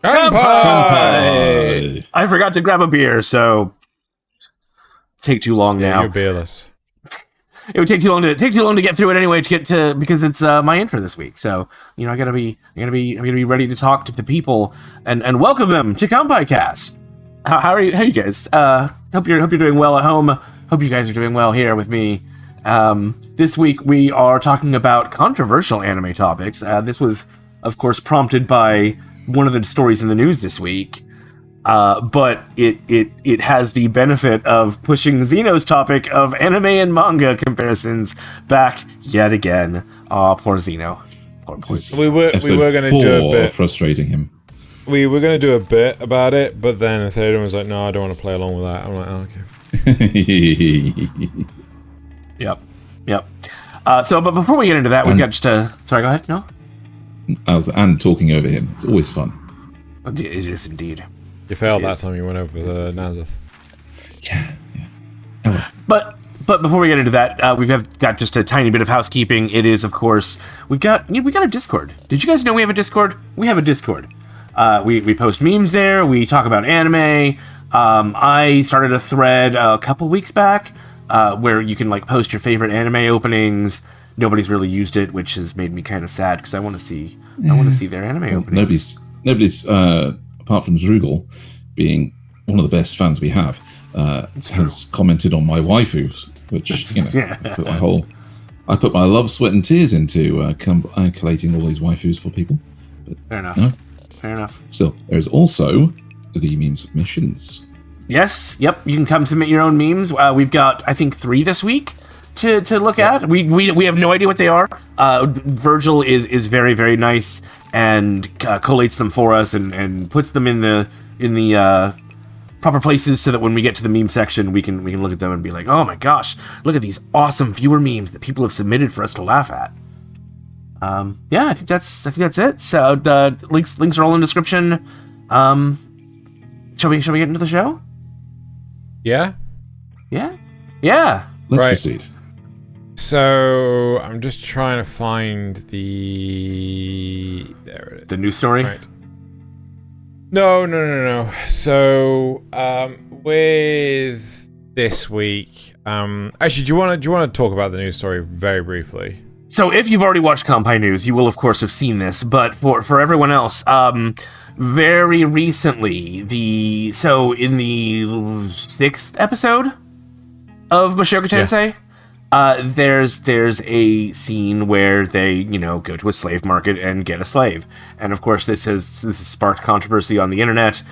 Kanpai! I forgot to grab a beer, so take too long now. You're beerless. It would take too long to get through it anyway because it's my intro this week. So I gotta be ready to talk to the people and welcome them to Kanpai Cast. How are you guys? Hope you're doing well at home. Hope you guys are doing well here with me. This week we are talking about controversial anime topics. This was, of course, prompted by one of the stories in the news this week. But it has the benefit of pushing Xeno's topic of anime and manga comparisons back yet again. Aw, poor Xeno. Poor we were going to do a bit frustrating him. We were going to do a bit about it, but then Thaylien was like, "No, I don't want to play along with that." I'm like, "Oh, okay." Yep. But before we get into that, we've got just a... Sorry, go ahead. No. And talking over him. It's always fun. It is indeed. You failed that time you went over the Nasuth. Yeah. Oh. But before we get into that, we've got just a tiny bit of housekeeping. It is, of course, we got a Discord. Did you guys know we have a Discord? We have a Discord. We post memes there. We talk about anime. I started a thread a couple weeks back where you can post your favorite anime openings. Nobody's really used it, which has made me kind of sad because I want to see their anime openings. Nobody's apart from Zrugel being one of the best fans we have, has commented on my waifus, which I put my love, sweat, and tears into collating all these waifus for people. But fair enough. No? Fair enough. Still, there's also the meme submissions. Yes. Yep. You can come submit your own memes. We've got, I think, 3 this week to look at. We have no idea what they are. Virgil is very, very nice and collates them for us and puts them in the proper places so that when we get to the meme section, we can look at them and be like, oh my gosh, look at these awesome viewer memes that people have submitted for us to laugh at. I think that's it. So the links are all in the description. Shall we get into the show? Yeah. Let's proceed. So I'm just trying to find the news story. Right. No. So with this week, actually, do you want to talk about the news story very briefly? So if you've already watched Kanpai News, you will of course have seen this. But for everyone else, very recently, in the 6th episode of Mushoku Tensei. There's a scene where they, go to a slave market and get a slave. And of course, this has sparked controversy on the internet,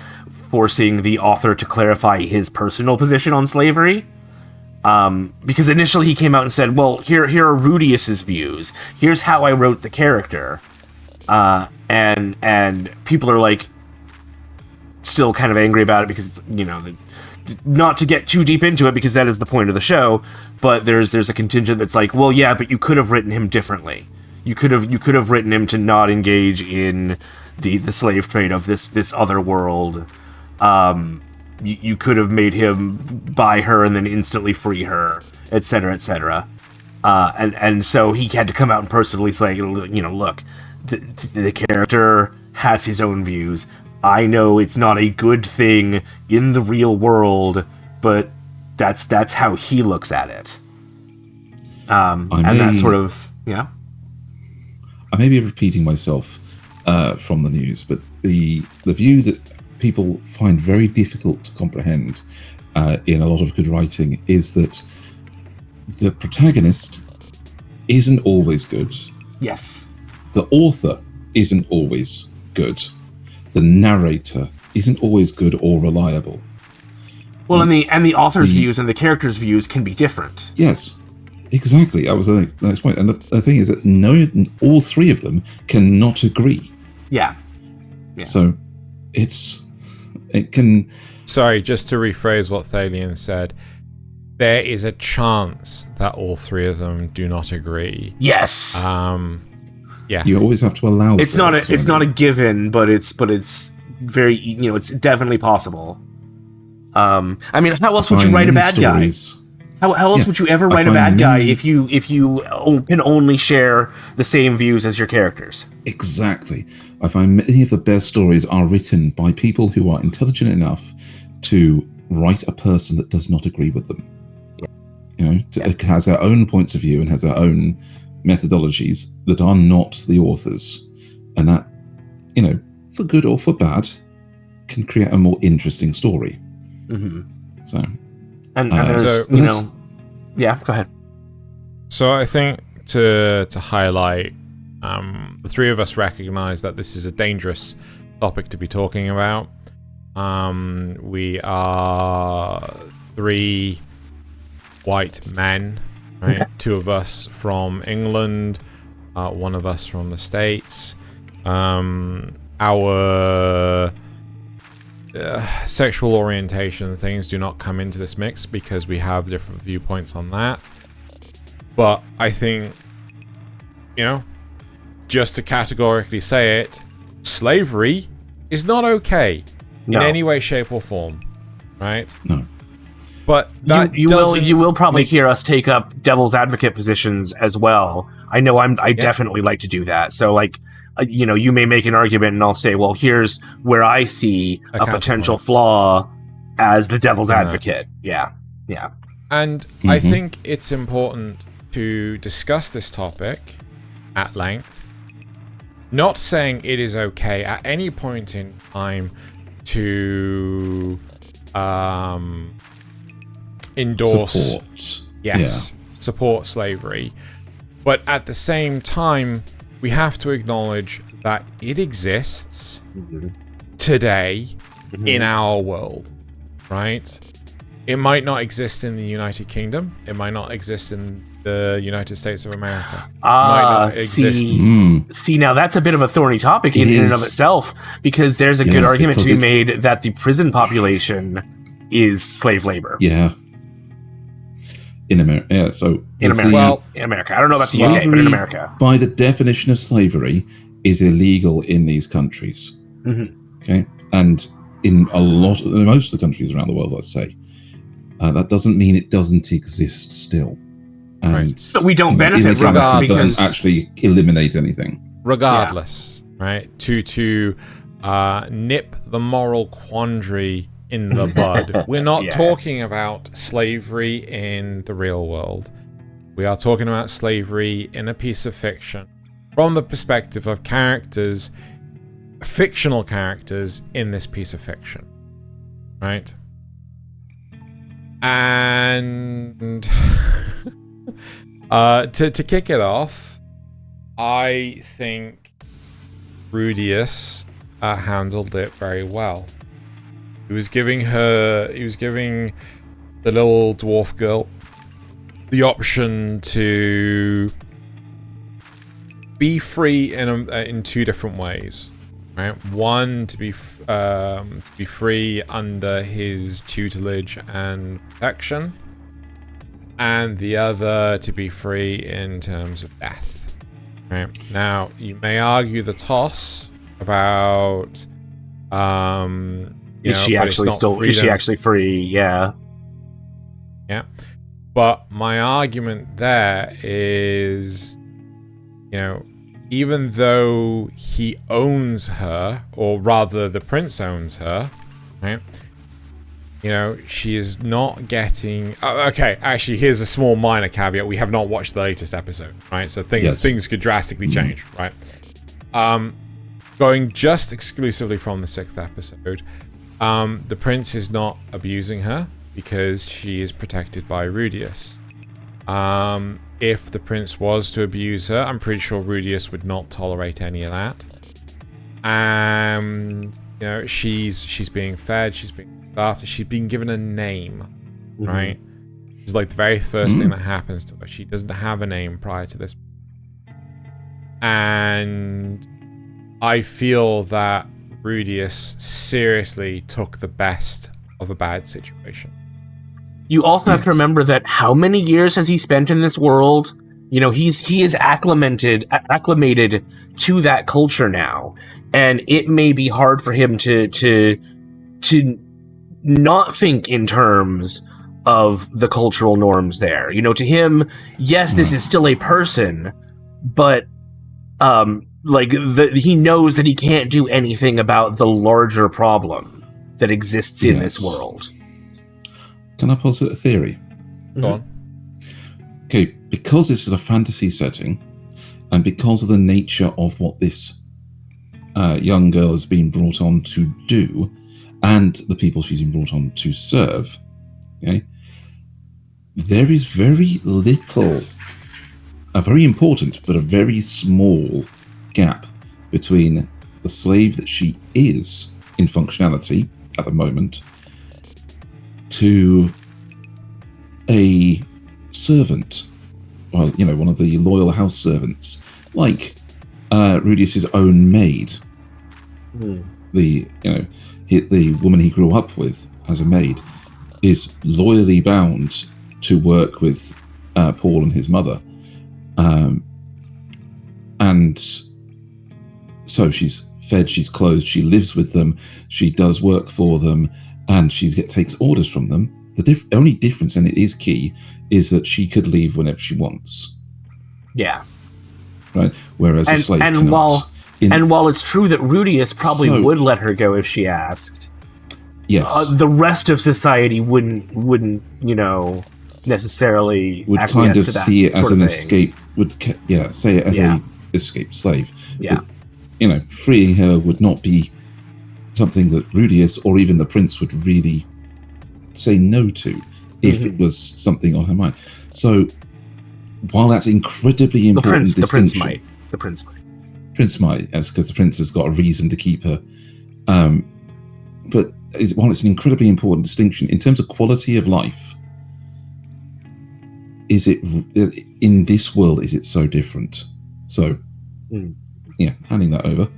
forcing the author to clarify his personal position on slavery. Because initially he came out and said, well, here are Rudius's views. Here's how I wrote the character. And people are still kind of angry about it because, not to get too deep into it because that is the point of the show, but there's a contingent that's well, yeah, but you could have written him differently. You could have written him to not engage in the slave trade of this other world. You could have made him buy her and then instantly free her, etc., etc. And so he had to come out and personally say, look, the character has his own views. I know it's not a good thing in the real world, but that's how he looks at it. And that sort of, yeah. I may be repeating myself from the news, but the view that people find very difficult to comprehend in a lot of good writing is that the protagonist isn't always good. Yes. The author isn't always good. The narrator isn't always good or reliable. Well, and the author's views and the character's views can be different. Yes, exactly. That was the next point. And the thing is that all 3 of them cannot agree. Yeah. So it can... Sorry, just to rephrase what Thaylien said, there is a chance that all 3 of them do not agree. Yes. Yeah. You always have to allow. It's not a given, but it's very, it's definitely possible. How else would you write a bad guy? How else would you ever write a bad guy if you can only share the same views as your characters? Exactly. I find many of the best stories are written by people who are intelligent enough to write a person that does not agree with them. Has their own points of view and has their own methodologies that are not the authors, and that, for good or for bad, can create a more interesting story. Mm-hmm. So, yeah, go ahead. So I think to highlight, the three of us recognize that this is a dangerous topic to be talking about. We are 3 white men, right? 2 of us from England, 1 of us from the States. Our sexual orientation and things do not come into this mix because we have different viewpoints on that. But I think, just to categorically say it, slavery is not okay in any way, shape, or form, right? No. But that you will probably hear us take up devil's advocate positions as well. I know I definitely like to do that. So you may make an argument and I'll say, well, here's where I see a potential flaw as the devil's advocate. Yeah. And I think it's important to discuss this topic at length. Not saying it is okay at any point in time to endorse, support slavery. But at the same time, we have to acknowledge that it exists today in our world, right? It might not exist in the United Kingdom. It might not exist in the United States of America. It might not exist. See, now that's a bit of a thorny topic in and of itself, because there's a good argument to be made that the prison population is slave labor. Yeah. In America, in America. In America. I don't know about the UK, but in America. By the definition of slavery, is illegal in these countries. Okay? And in most of the countries around the world, let's say. That doesn't mean it doesn't exist still. And but we don't benefit from it because it doesn't actually eliminate anything. Regardless, right? To nip the moral quandary in the bud. We're not talking about slavery in the real world. We are talking about slavery in a piece of fiction from the perspective of characters, fictional characters in this piece of fiction, right? And to kick it off, I think Rudius handled it very well. He was giving the little dwarf girl the option to be free in 2 different ways, right? One, to be free under his tutelage and protection, and the other to be free in terms of death. Right? Now, you may argue the toss about is she actually free? Yeah. But my argument there is, even though he owns her, or rather the prince owns her, right? She is not getting... okay, actually, here's a small minor caveat. We have not watched the latest episode, right? So things could drastically change, right? Going just exclusively from the 6th episode, the prince is not abusing her because she is protected by Rudius. If the prince was to abuse her, I'm pretty sure Rudius would not tolerate any of that. And she's being fed, she's being looked after, she's being given a name, right? It's like the very first thing that happens to her. She doesn't have a name prior to this. And I feel that Rudius seriously took the best of a bad situation. You also have to remember that how many years has he spent in this world? He is acclimated to that culture now, and it may be hard for him to not think in terms of the cultural norms there. You know, to him, yes, this is still a person, but he knows that he can't do anything about the larger problem that exists in this world. Can I posit a theory? Go on. Okay, because this is a fantasy setting, and because of the nature of what this young girl has been brought on to do, and the people she's been brought on to serve, okay, there is very little, a very important but a very small gap between the slave that she is in functionality at the moment to a servant, well, you know, one of the loyal house servants, like Rudius's own maid, the woman he grew up with as a maid, is loyally bound to work with Paul and his mother, and so she's fed, she's clothed, she lives with them, she does work for them, and she takes orders from them. The only difference, and it is key, is that she could leave whenever she wants. Yeah. Right? Whereas a slave and cannot. While it's true that Rudius probably would let her go if she asked, yes, the rest of society wouldn't necessarily would kind of see it as an escape. Say it as a escaped slave. Yeah. But, you know, freeing her would not be something that Rudius or even the prince would really say no to if it was something on her mind. So while that's incredibly important distinction, the prince might, because the prince has got a reason to keep her. But while it's an incredibly important distinction in terms of quality of life, is it in this world? Is it so different? So, yeah, handing that over.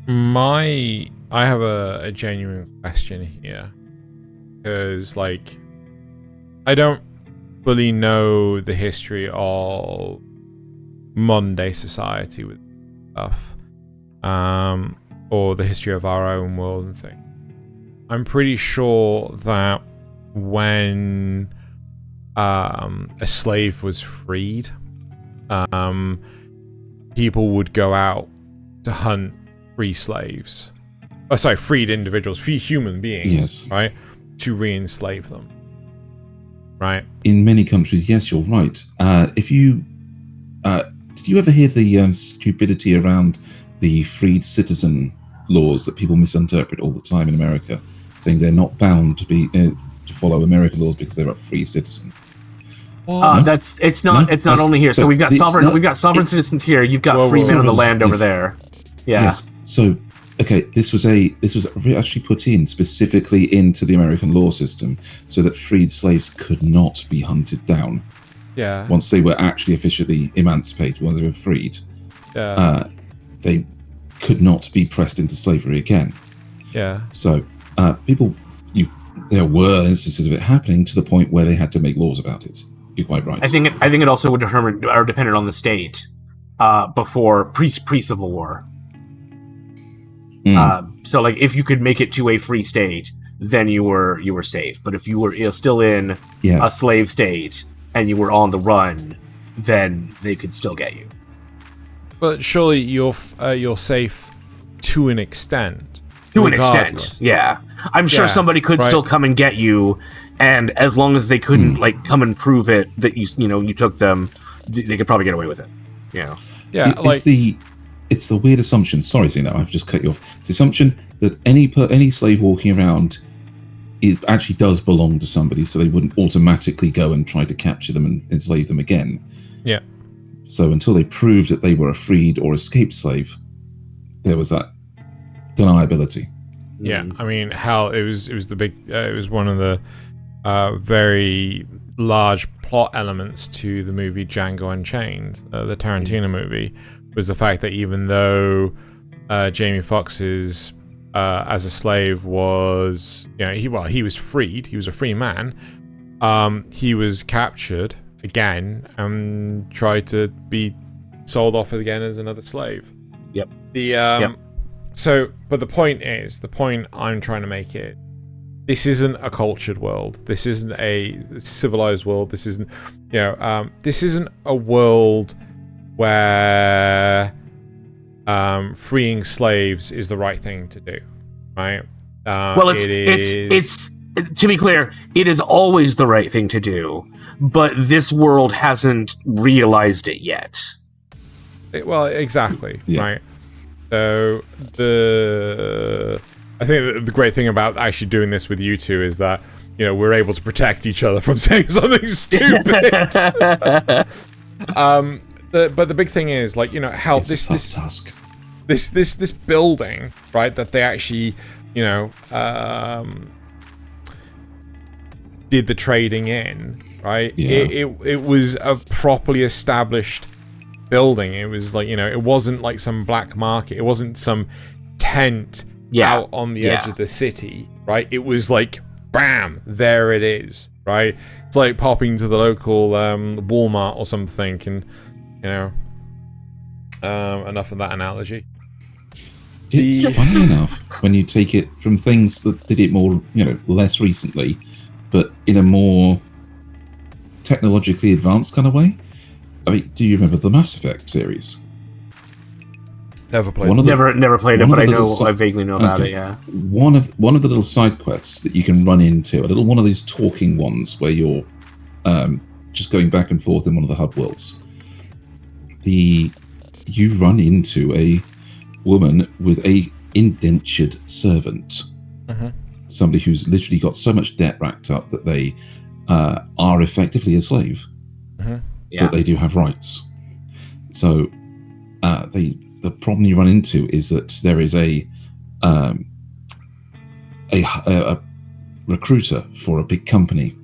I have a genuine question here, because I don't fully know the history of modern day society with stuff, or the history of our own world and things. I'm pretty sure that when a slave was freed, people would go out to hunt free slaves. Oh, sorry, freed individuals, free human beings, right? To re-enslave them, right? In many countries, yes, you're right. If you did you ever hear the stupidity around the freed citizen laws that people misinterpret all the time in America, saying they're not bound to be to follow American laws because they're a free citizen? It's not only here. So we've got sovereign citizens here. You've got free men of the land over there. Yeah. Yes. So, okay, this was actually put in specifically into the American law system so that freed slaves could not be hunted down. Yeah. Once they were actually officially emancipated, once they were freed, they could not be pressed into slavery again. Yeah. So, there were instances of it happening to the point where they had to make laws about it. You're quite right. I think it also would depended on the state before pre-Civil War. So if you could make it to a free state, then you were safe. But if you were still in a slave state and you were on the run, then they could still get you. But surely you're safe to an extent. To an extent, yeah. I'm sure somebody could still come and get you, and as long as they couldn't come and prove it that you took them, they could probably get away with it. You know. Yeah, it's the weird assumption. Sorry, Zeno, I've just cut you off. It's the assumption that any slave walking around actually does belong to somebody, so they wouldn't automatically go and try to capture them and enslave them again. Yeah. So until they proved that they were a freed or escaped slave, there was that deniability. Yeah, I mean, it was one of the very large plot elements to the movie Django Unchained, the Tarantino movie, was the fact that even though Jamie Foxx's as a slave was, he was freed, he was a free man, he was captured again and tried to be sold off again as another slave. Yep. So, but the point I'm trying to make it, this isn't a cultured world. This isn't a civilized world. This isn't, this isn't a world where freeing slaves is the right thing to do, right? Well, it's to be clear, it is always the right thing to do, but this world hasn't realized it yet. Well, exactly, right? So I think the great thing about actually doing this with you two is that, we're able to protect each other from saying something stupid. But the big thing is, like, how this building, right, that they actually, did the trading in, right? Yeah. It was a properly established building. It was like, it wasn't like some black market. It wasn't some tent out on the edge of the city, right? It was like, bam, there it is, right? It's like popping to the local Walmart or something, and enough of that analogy. It's funny enough when you take it from things that did it more, less recently, but in a more technologically advanced kind of way. I mean, do you remember the Mass Effect series? Never played. Never played it, but I vaguely know about it. Yeah. One of the little side quests that you can run into, a little one of these talking ones where you're just going back and forth in one of the hub worlds. You run into a woman with a indentured servant, somebody who's literally got so much debt racked up that they are effectively a slave, but they do have rights. So the problem you run into is that there is a recruiter for a big company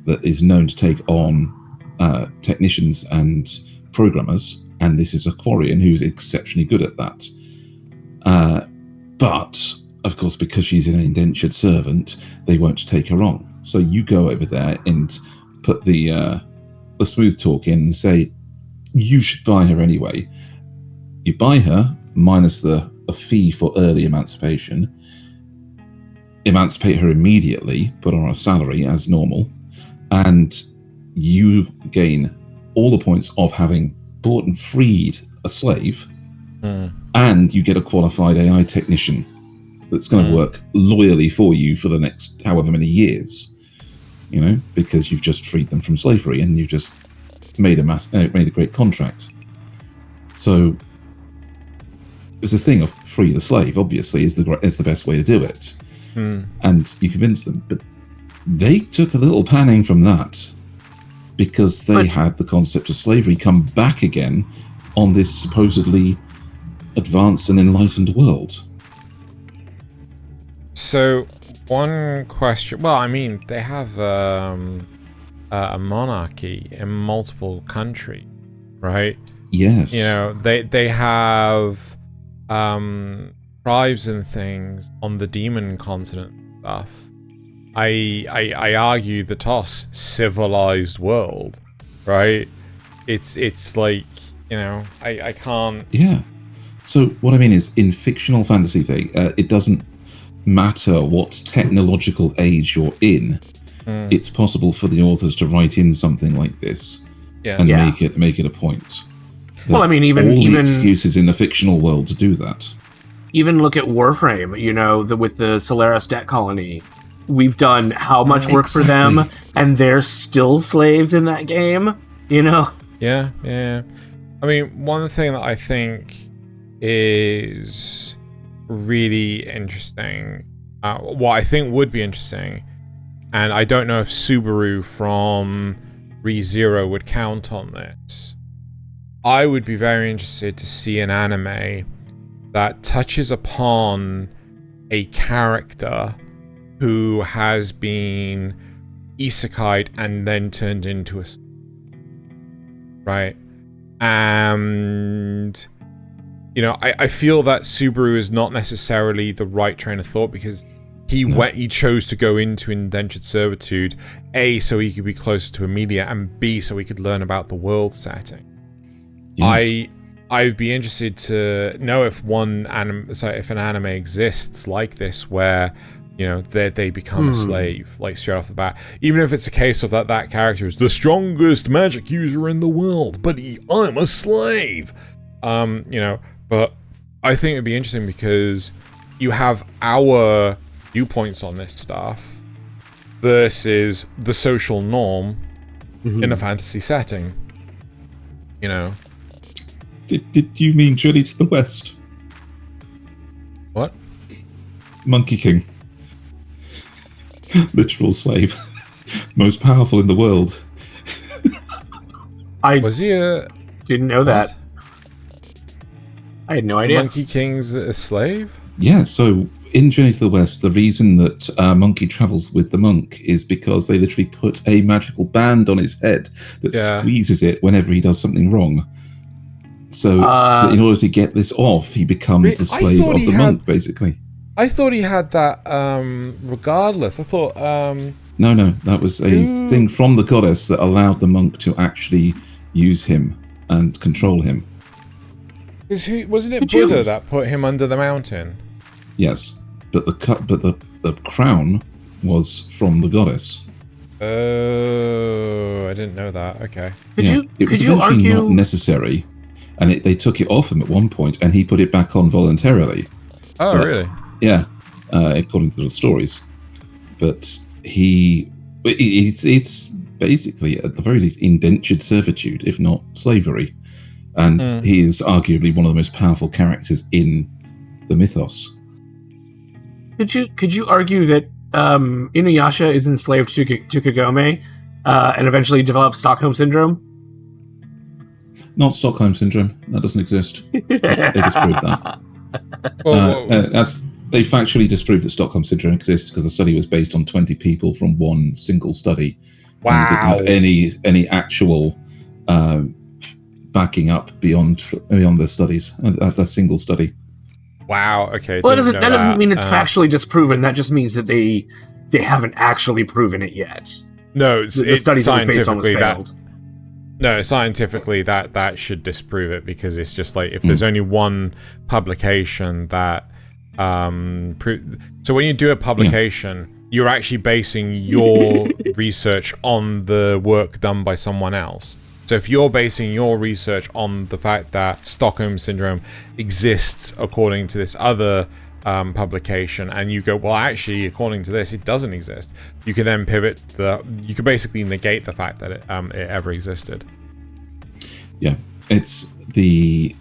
that is known to take on technicians and programmers, and this is a Quarian who's exceptionally good at that. But of course, because she's an indentured servant, they won't take her on. So you go over there and put the smooth talk in and say, you should buy her anyway. You buy her minus a fee for early emancipation, emancipate her immediately, put her on a salary as normal, and you gain all the points of having bought and freed a slave, and you get a qualified AI technician that's going to work loyally for you for the next however many years, because you've just freed them from slavery and you've just made a great contract. So it's a thing of free the slave, obviously, is the best way to do it. And you convince them, but they took a little panning from that because they had the concept of slavery come back again on this supposedly advanced and enlightened world. So, one question. Well, I mean, they have a monarchy in multiple countries, right? Yes. They have tribes and things on the demon continent and stuff. I argue the toss civilized world, right? It's like, I can't. Yeah. So what I mean is, in fictional fantasy thing, it doesn't matter what technological age you're in. It's possible for the authors to write in something like this and make it a point. There's even the excuses in the fictional world to do that. Even look at Warframe, with the Solaris debt colony. We've done how much work for them, and they're still slaves in that game, Yeah. I mean, one thing that I think is really interesting, what I think would be interesting, and I don't know if Subaru from ReZero would count on this. I would be very interested to see an anime that touches upon a character who has been isekai'd and then turned into a slave. Right? And I feel that Subaru is not necessarily the right train of thought, because he chose to go into indentured servitude, A, so he could be closer to Emilia, and B, so he could learn about the world setting. Yes. I'd be interested to know if an anime exists like this, where they become a slave, like, straight off the bat. Even if it's a case of that character is the strongest magic user in the world, but I'm a slave. But I think it'd be interesting because you have our viewpoints on this stuff versus the social norm in a fantasy setting. Did you mean Journey to the West? What? Monkey King. Literal slave. Most powerful in the world. Was he a... Didn't know that. I had no idea. Monkey King's a slave? Yeah, so in Journey to the West, the reason that Monkey travels with the monk is because they literally put a magical band on his head that squeezes it whenever he does something wrong. So in order to get this off, he becomes the slave of the monk, basically. I thought he had that regardless. I thought... No, that was a thing from the goddess that allowed the monk to actually use him and control him. Wasn't it Buddha that put him under the mountain? Yes, but the crown was from the goddess. Oh, I didn't know that. Okay. It was eventually not necessary, and they took it off him at one point, and he put it back on voluntarily. Oh, really? Yeah, according to the stories. But it's basically, at the very least, indentured servitude, if not slavery. And he is arguably one of the most powerful characters in the mythos. Could you argue that Inuyasha is enslaved to Kagome and eventually develops Stockholm Syndrome? Not Stockholm Syndrome. That doesn't exist. They disproved that. They factually disproved that Stockholm Syndrome exists because the study was based on 20 people from one single study. Wow. And didn't have any actual backing up beyond the studies, that single study. Wow. Okay. Well, that doesn't mean it's factually disproven. That just means that they haven't actually proven it yet. No, the studies it was based on was failed. No, scientifically that should disprove it, because it's just like, if there's only one publication that so when you do a publication, you're actually basing your research on the work done by someone else. So if you're basing your research on the fact that Stockholm Syndrome exists according to this other publication, and you go, well, actually, according to this, it doesn't exist, you can then pivot you can basically negate the fact that it ever existed. Yeah, it's the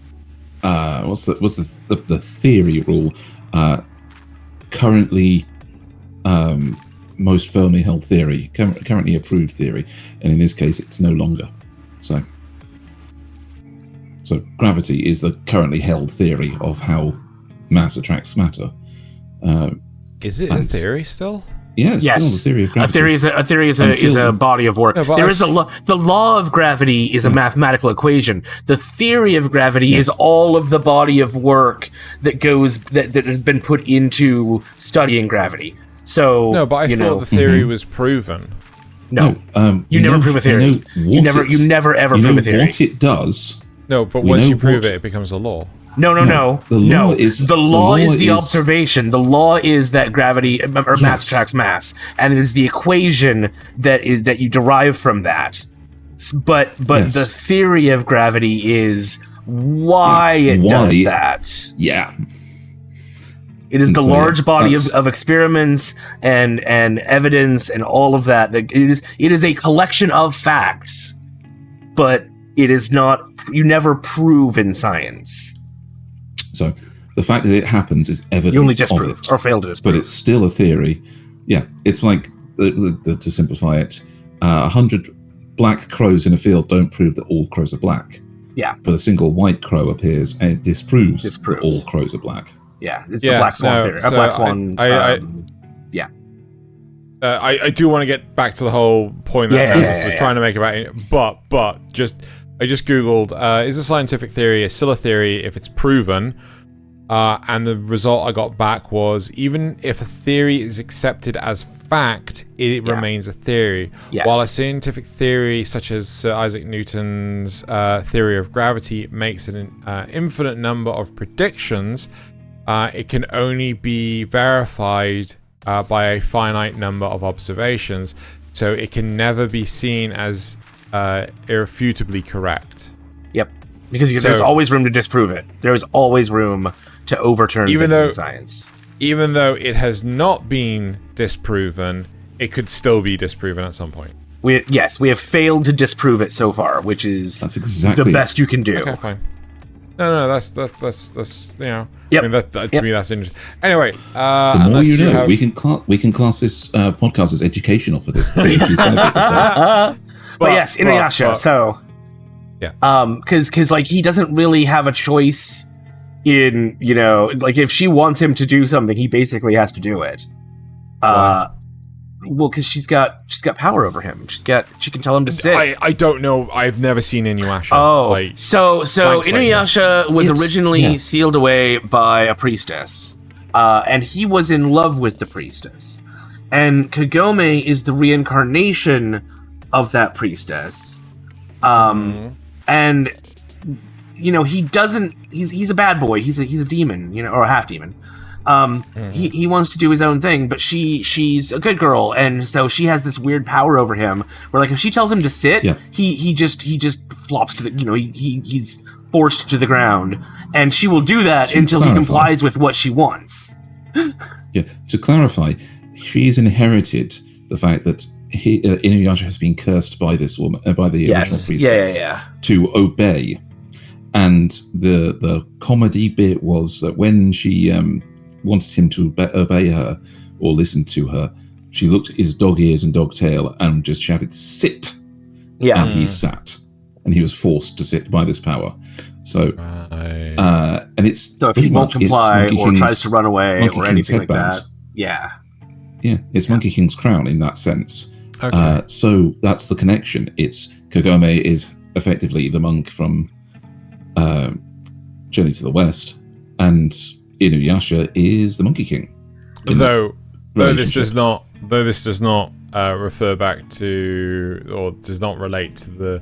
what's the theory rule? Currently, most firmly held theory, currently approved theory, and in this case, it's no longer. So gravity is the currently held theory of how mass attracts matter. Is it a theory still? Yes. Still the theory of gravity. A theory is a body of work. No, the law of gravity is a mathematical equation. The theory of gravity is all of the body of work that has been put into studying gravity. So no, but I thought the theory was proven. No, you never prove a theory. You never ever prove a theory. What it does. No, but once you prove it becomes a law. No. The law is the observation. The law is that gravity or mass attracts mass, and it is the equation that you derive from that. But the theory of gravity is why it does that. Yeah. It is the large body of experiments and evidence and all of that. It is a collection of facts, but it is not. You never prove in science. So the fact that it happens is evidence. You only disprove or fail to disprove. But it's still a theory. Yeah, it's like, to simplify it, 100 black crows in a field don't prove that all crows are black. Yeah. But a single white crow appears and it disproves that all crows are black. Yeah, it's the black swan theory. So black swan. I do want to get back to the whole point that I was trying to make about it, but I just googled, is a scientific theory still a theory if it's proven? And the result I got back was, even if a theory is accepted as fact, it remains a theory. Yes. While a scientific theory such as Sir Isaac Newton's theory of gravity makes an infinite number of predictions, it can only be verified by a finite number of observations, so it can never be seen as irrefutably correct. Yep. Because there's always room to disprove it. There's always room to overturn things in science. Even though it has not been disproven, it could still be disproven at some point. We have failed to disprove it so far, which is exactly the best you can do. Okay, fine. No, that's you know. Yep. I mean, to me, that's interesting. Anyway, the more you know, we can class this podcast as educational for this. But yes, Inuyasha. So, yeah, because like he doesn't really have a choice in, you know, like if she wants him to do something, he basically has to do it. Well, because she's got power over him. She can tell him to sit. I don't know. I've never seen Inuyasha. Oh, so Inuyasha was originally sealed away by a priestess, and he was in love with the priestess. And Kagome is the reincarnation of that priestess. And you know, he doesn't. He's a bad boy. He's a demon, you know, or a half demon. He wants to do his own thing, but she's a good girl, and so she has this weird power over him where, like, if she tells him to sit, he just flops to the, you know, he's forced to the ground, and she will do that until he complies with what she wants. To clarify, she's inherited the fact that Inuyasha has been cursed by this woman, by the original priestess, to obey. And the comedy bit was that when she wanted him to obey her or listen to her, she looked at his dog ears and dog tail and just shouted, "Sit!" And he sat. And he was forced to sit by this power. So, and it's so if he won't comply or tries to run away or anything like that. It's Monkey King's crown in that sense. Okay. So that's the connection. It's Kagome is effectively the monk from Journey to the West, and Inuyasha is the Monkey King. Though this does not refer back to, or does not relate to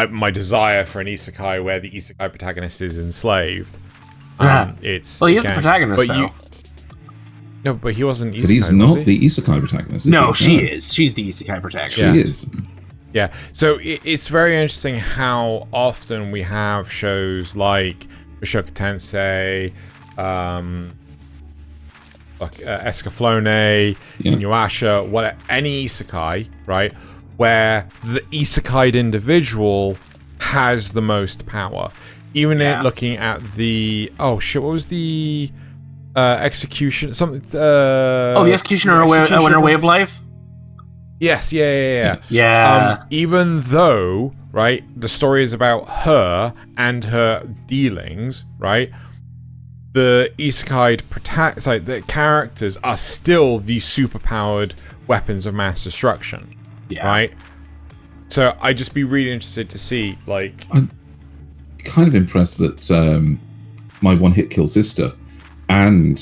my desire for an isekai where the isekai protagonist is enslaved. It's he is the protagonist, though. No, but he wasn't isekai. But he's not the isekai protagonist. No, she is. She's the isekai protagonist. She is. Yeah, so it's very interesting how often we have shows like Mushoku Tensei, Escaflowne, Inuyasha, any isekai, right, where the isekai'd individual has the most power. Even looking at the what was the execution? Something. The executioner in her way of life. Yes, Even though, right, the story is about her and her dealings, right, the isekai the characters are still the superpowered weapons of mass destruction, right? So I'd just be really interested to see, like... I'm kind of impressed that My One Hit Kill Sister and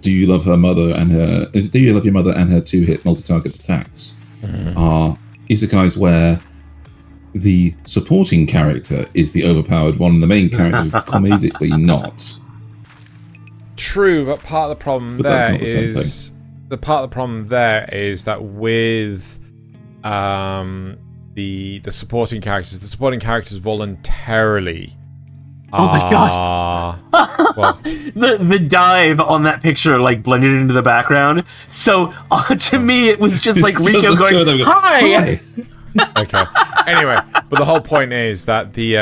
Do You Love Your Mother and Her 2-hit multi-target attacks are isekais where the supporting character is the overpowered one and the main character is comedically not. True, but part of the problem is that with the supporting characters voluntarily. Oh my god! The dive on that picture like blended into the background. So to me, it was just like Rico going, "Hi." Okay. Anyway, but the whole point is that the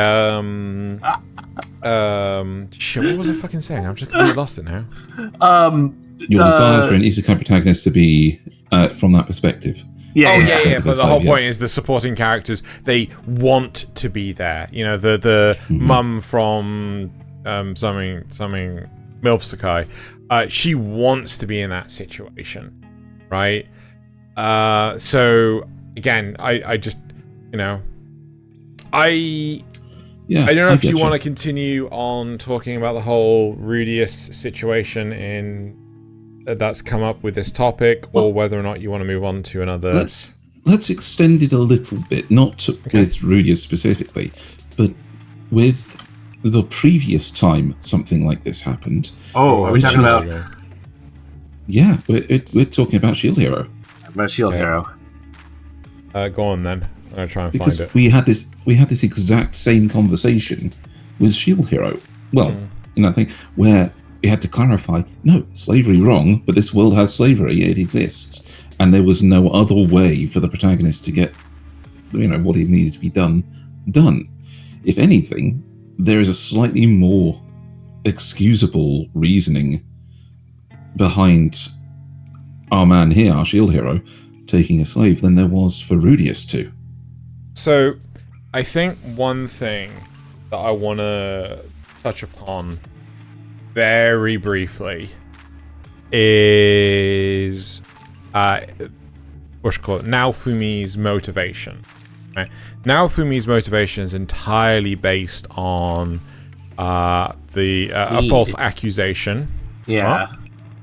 shit. What was I fucking saying? I'm just completely lost it now. Your desire for an isekai protagonist to be from that perspective. Yeah. But the whole point is the supporting characters, they want to be there. You know, the mum from something MILF Sakai, she wants to be in that situation, right? So again, I just, you know, I don't know if you want to continue on talking about the whole Rudius situation that's come up with this topic, or whether or not you want to move on to another. Let's extend it a little bit, not with Rudius specifically, but with the previous time something like this happened. Oh, are we talking about? Yeah, we're talking about Shield Hero. About Shield Hero. Go on then. I'm gonna try and Because find it. we had this exact same conversation with Shield Hero. Well, I think where we had to clarify, no, slavery wrong, but this world has slavery, it exists. And there was no other way for the protagonist to get, what he needed to be done. If anything, there is a slightly more excusable reasoning behind our man here, our Shield Hero, taking a slave than there was for Rudius too. So, I think one thing that I want to touch upon very briefly is Naofumi's motivation. Right? Naofumi's motivation is entirely based on a false accusation. Yeah.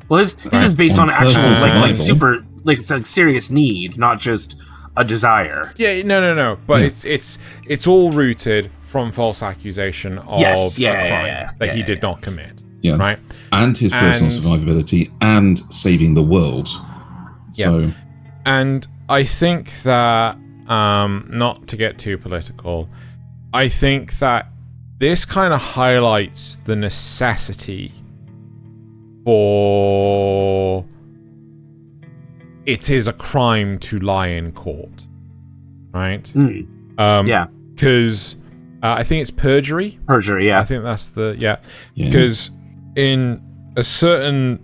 Well, his is based on actual like serious need, not just a desire. Yeah, no. But it's all rooted from false accusation of a crime that he did not commit. Yes. Right? And his personal survivability and saving the world. So, and I think that not to get too political, I think that this kind of highlights the necessity for it is a crime to lie in court, right? Because I think it's perjury. Perjury, yeah. I think that's because in a certain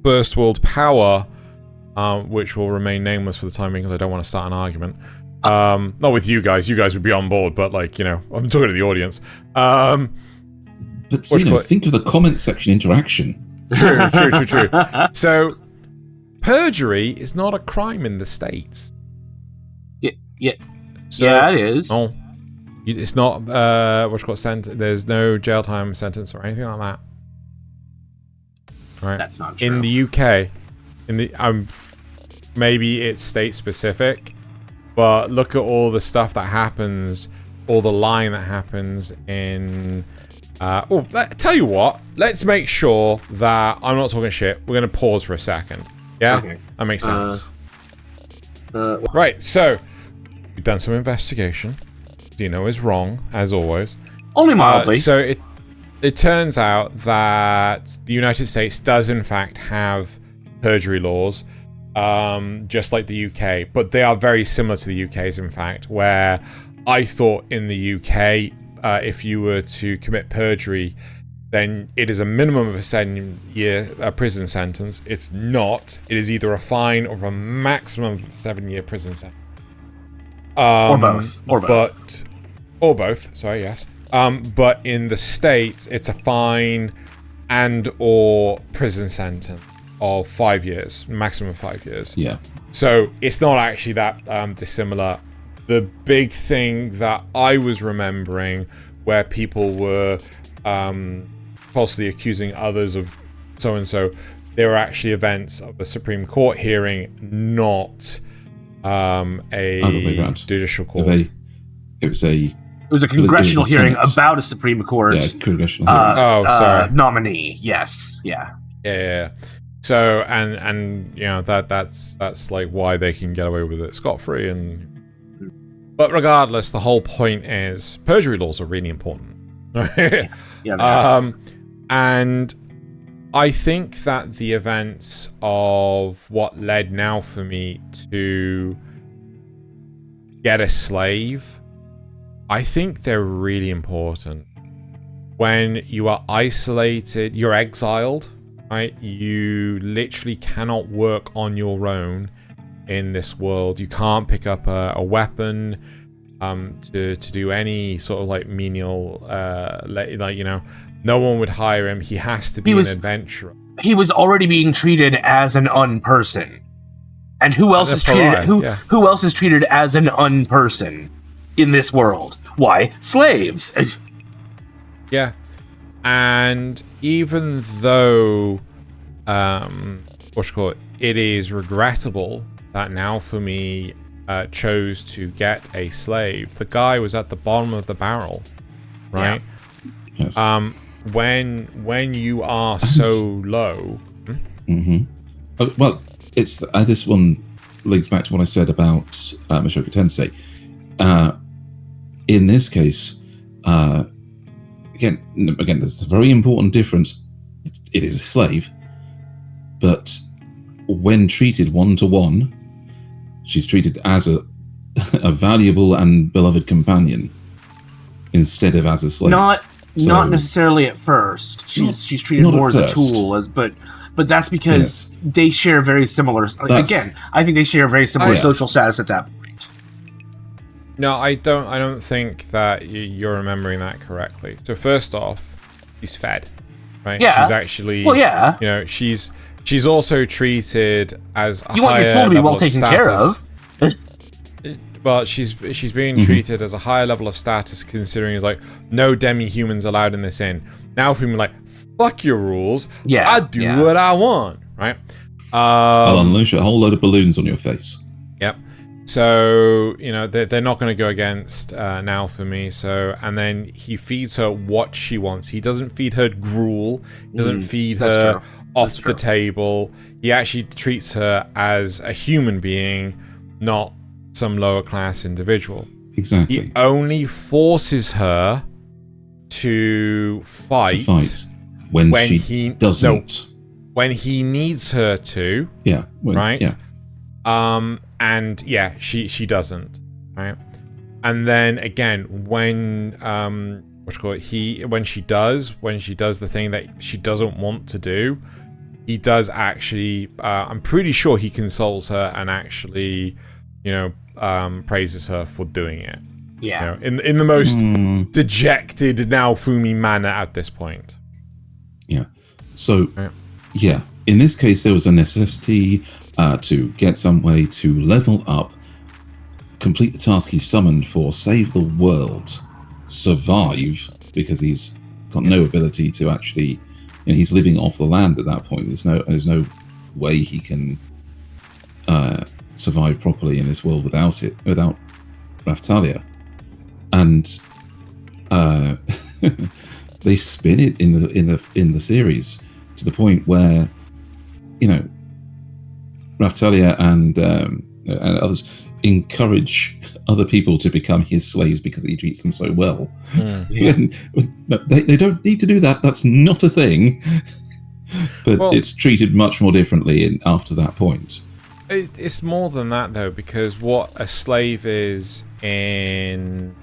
first world power, which will remain nameless for the time being because I don't want to start an argument. Not with you guys. You guys would be on board, but I'm talking to the audience. But think of the comment section interaction. True. So, perjury is not a crime in the States. Yeah. So, it is. No, it's not. There's no jail time sentence or anything like that. Right. That's not true. In the UK, maybe it's state specific, but look at all the stuff that happens, all the lying that happens in. Tell you what, let's make sure that I'm not talking shit. We're going to pause for a second. Yeah? Okay. That makes sense. Right, so, we've done some investigation. Dino is wrong, as always. Only mildly. So, it turns out that the United States does, in fact, have perjury laws, just like the UK. But they are very similar to the UK's, in fact, where I thought in the UK... if you were to commit perjury, then it is a minimum of a 7-year prison sentence. It's not. It is either a fine or a maximum of a 7-year prison sentence. Or both. Or both. Sorry, yes. But in the States, it's a fine and or prison sentence of 5 years, maximum of 5 years. Yeah. So it's not actually that dissimilar. The big thing that I was remembering where people were falsely accusing others of so-and-so, they were actually events of a Supreme Court hearing, not a judicial court. It was a congressional hearing about a Supreme Court congressional hearing. Nominee. Yes. Yeah. Yeah. So, and that's like why they can get away with it scot-free But regardless, the whole point is perjury laws are really important. And I think that the events of what led Naofumi to get a slave, I think they're really important. When you are isolated, you're exiled, right? You literally cannot work on your own in this world. You can't pick up a weapon to do any sort of like menial no one would hire him. He has to be an adventurer. He was already being treated as an unperson. And who else is treated who else is treated as an unperson in this world? Why? Slaves. Yeah. And even though it is regrettable that Naofumi chose to get a slave, the guy was at the bottom of the barrel, right? Yeah. Yes. When you are so low, Well, it's this one links back to what I said about Mushoku Tensei. In this case, again, there's a very important difference. It is a slave, but when treated one-to-one, she's treated as a valuable and beloved companion instead of as a slave. Not necessarily at first. She's treated more as a tool, but that's because they share very similar. Again, I think they share very similar social status at that point. No, I don't think that you're remembering that correctly. So first off, she's fed, right? Yeah. She's actually, she's also treated as a higher level of status. You want your tool to be well taken care of. But she's being treated as a higher level of status, considering it's like no demi-humans allowed in this inn. Now, if we're like, fuck your rules, I do what I want, right? I'll unleash a whole load of balloons on your face. Yep. So, they're not going to go against now for me. So, and then he feeds her what she wants. He doesn't feed her gruel. He doesn't feed her off the table. He actually treats her as a human being, not some lower class individual. Exactly. He only forces her to fight when she doesn't. When he needs her to. Yeah. Right? Yeah. And she doesn't, right? And then again, when when she does the thing that she doesn't want to do, he does actually. I'm pretty sure he consoles her and actually, praises her for doing it. Yeah. In the most dejected Naofumi manner at this point. Yeah. So, in this case, there was a necessity to get some way to level up, complete the task he's summoned for, save the world, survive, because he's got no ability to actually, he's living off the land at that point. There's no way he can survive properly in this world without Raphtalia. And they spin it in the series to the point where, Raphtalia and others encourage other people to become his slaves because he treats them so well. They don't need to do that. That's not a thing. But it's treated much more differently after that point. It's more than that, though, because what a slave is in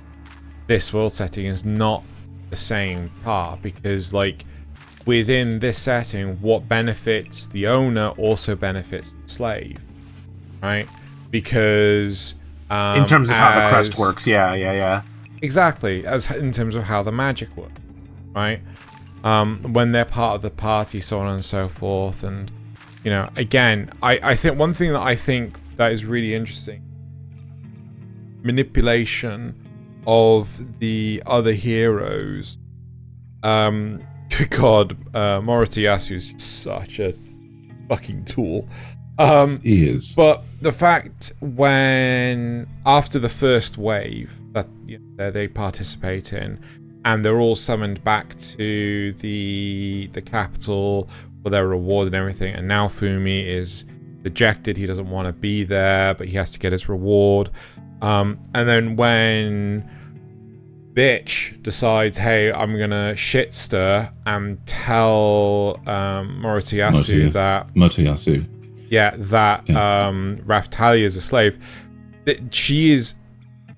this world setting is not the same part, because, within this setting, what benefits the owner also benefits the slave, right? Because in terms of how the crest works, exactly, as in terms of how the magic works, right? When they're part of the party, so on and so forth, and again, I think one thing that I think that is really interesting, manipulation of the other heroes. God, Moritayasu is just such a fucking tool. He is. But the fact when, after the first wave that they participate in, and they're all summoned back to the capital for their reward and everything, and now Fumi is dejected, he doesn't want to be there, but he has to get his reward. And then when Bitch decides, hey, I'm gonna shit stir and tell Moritayasu that Raphtalia is a slave, that she is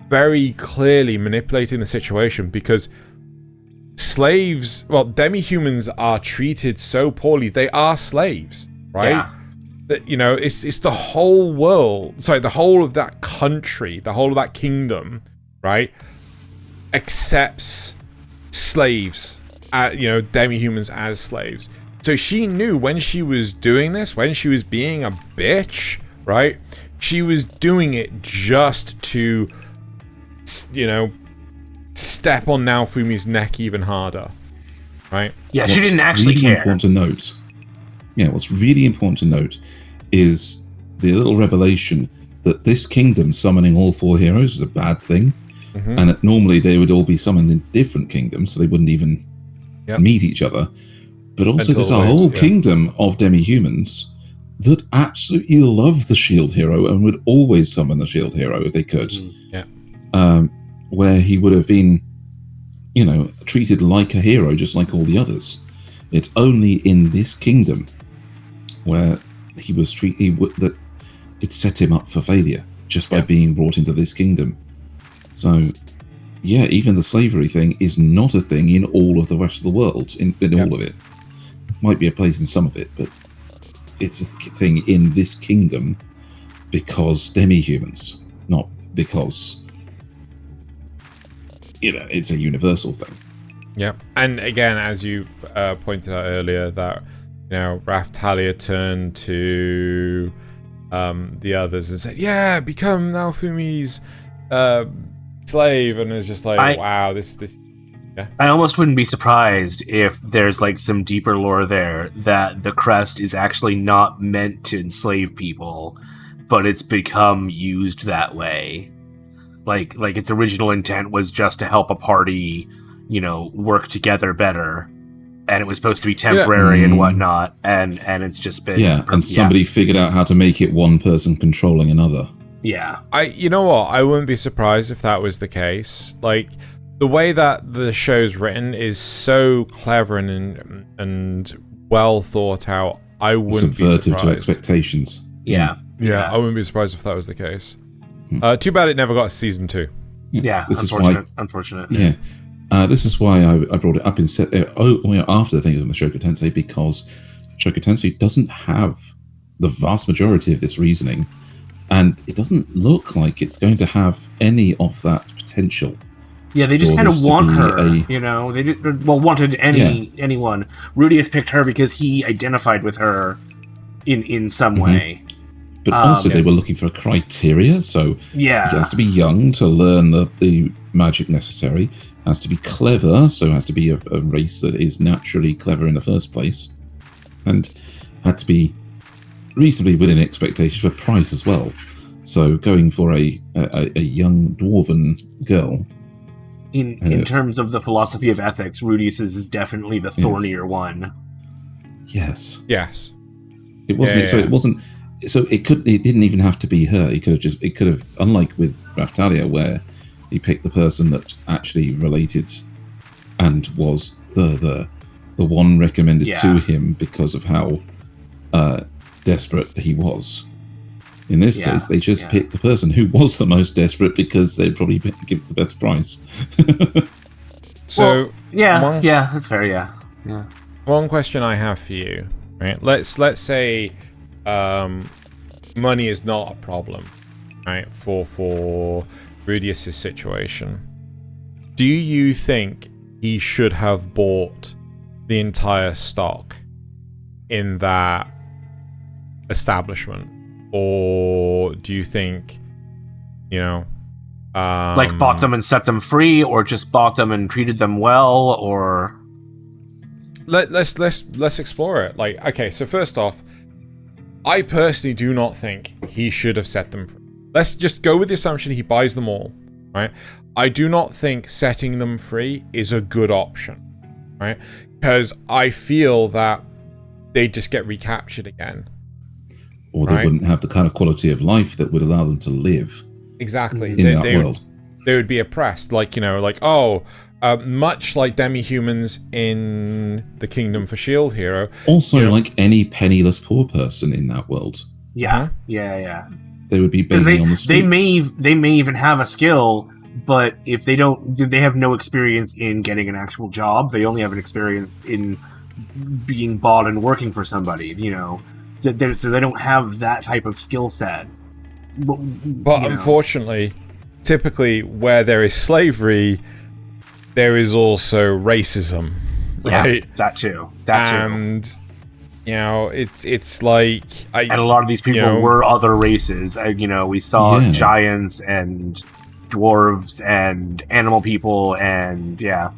very clearly manipulating the situation, because slaves, demi-humans are treated so poorly. They are slaves, right? That it's the whole world, the whole of that country, the whole of that kingdom, right, accepts slaves, demi-humans as slaves. So she knew when she was doing this, when she was being a bitch, right, she was doing it just to, step on Naofumi's neck even harder, right? Yeah, she didn't actually care. What's really important to note is the little revelation that this kingdom summoning all four heroes is a bad thing. And that normally they would all be summoned in different kingdoms, so they wouldn't even meet each other. But also there's a whole kingdom of demi-humans that absolutely love the shield hero and would always summon the shield hero if they could. Yeah. Where he would have been, treated like a hero, just like all the others. It's only in this kingdom where he was that it set him up for failure just by being brought into this kingdom. So, yeah, even the slavery thing is not a thing in all of the rest of the world. In all of it, might be a place in some of it, but it's a thing in this kingdom because demi-humans, not because it's a universal thing. Yeah, and again, as you pointed out earlier, that Raphtalia turned to the others and said, "Yeah, become Naofumi's slave," and it's just like, wow, this. Yeah. I almost wouldn't be surprised if there's like some deeper lore there that the crest is actually not meant to enslave people, but it's become used that way. Like its original intent was just to help a party, work together better, and it was supposed to be temporary and whatnot, and it's just been and somebody figured out how to make it one person controlling another. Yeah, you know what? I wouldn't be surprised if that was the case. Like, the way that the show's written is so clever and well thought out. I wouldn't be surprised. Subvertive to expectations. Yeah, I wouldn't be surprised if that was the case. Too bad it never got a season 2. Yeah, this unfortunate. Yeah, this is why I brought it up after the thing of Mushoku Tensei, because Mushoku Tensei doesn't have the vast majority of this reasoning, and it doesn't look like it's going to have any of that potential. Yeah, they just kind of want her, They wanted anyone. Rudius picked her because he identified with her in some way. But also they were looking for a criteria, so he has to be young to learn the magic necessary, has to be clever, so has to be a race that is naturally clever in the first place, and had to be reasonably within expectation for price as well. So going for a young dwarven girl. In terms of the philosophy of ethics, Rudius's is definitely the thornier one. Yes. It wasn't. So it wasn't. So it didn't even have to be her. It could have, unlike with Raphtalia, where he picked the person that actually related and was the one recommended to him because of how desperate he was. In this case, they just picked the person who was the most desperate because they'd probably give the best price. So that's fair. Yeah. One question I have for you, right? Let's say money is not a problem, right? For Rudius's situation, do you think he should have bought the entire stock in that establishment? Or do you think, like bought them and set them free, or just bought them and treated them well, or let's explore it. Like, okay, so first off, I personally do not think he should have set them free. Let's just go with the assumption he buys them all, right? I do not think setting them free is a good option, right? Because I feel that they just get recaptured again. Or they wouldn't have the kind of quality of life that would allow them to live. Exactly. In that world. They would be oppressed. Like, much like demi-humans in the Kingdom for Shield Hero. Also, like any penniless poor person in that world. Yeah. They would be begging on the streets. They may even have a skill, but if they don't, they have no experience in getting an actual job. They only have an experience in being bought and working for somebody, So they don't have that type of skill set. But unfortunately, typically where there is slavery, there is also racism, right? Yeah, that too. And it's like and a lot of these people were other races. We saw giants and dwarves and animal people, and I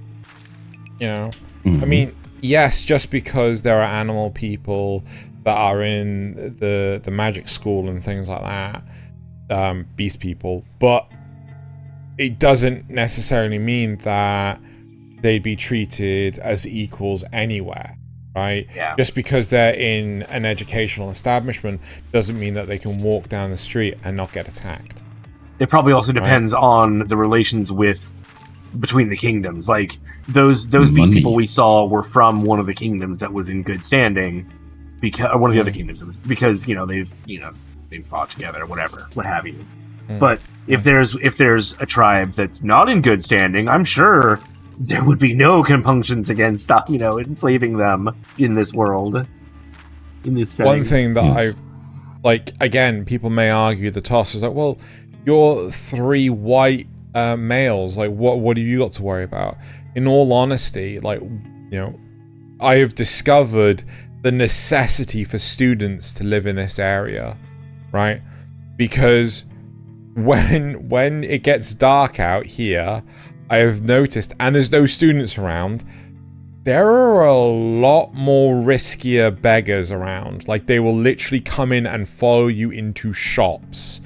mean, yes, just because there are animal people that are in the magic school and things like that, beast people, but it doesn't necessarily mean that they'd be treated as equals anywhere. right? Yeah. Just because they're in an educational establishment doesn't mean that they can walk down the street and not get attacked. It probably also depends on the relations between the kingdoms. Like those people we saw were from one of the kingdoms that was in good standing, because or one of the other kingdoms, because they've fought together, whatever, what have you. But if there's a tribe that's not in good standing, I'm sure there would be no compunctions against enslaving them in this world, in this setting. One thing that again, people may argue the toss is like, well, you're 3 white males, like what have you got to worry about? In all honesty, I have discovered the necessity for students to live in this area, right? Because when it gets dark out here, I have noticed, and there's no students around, there are a lot more riskier beggars around. Like, they will literally come in and follow you into shops,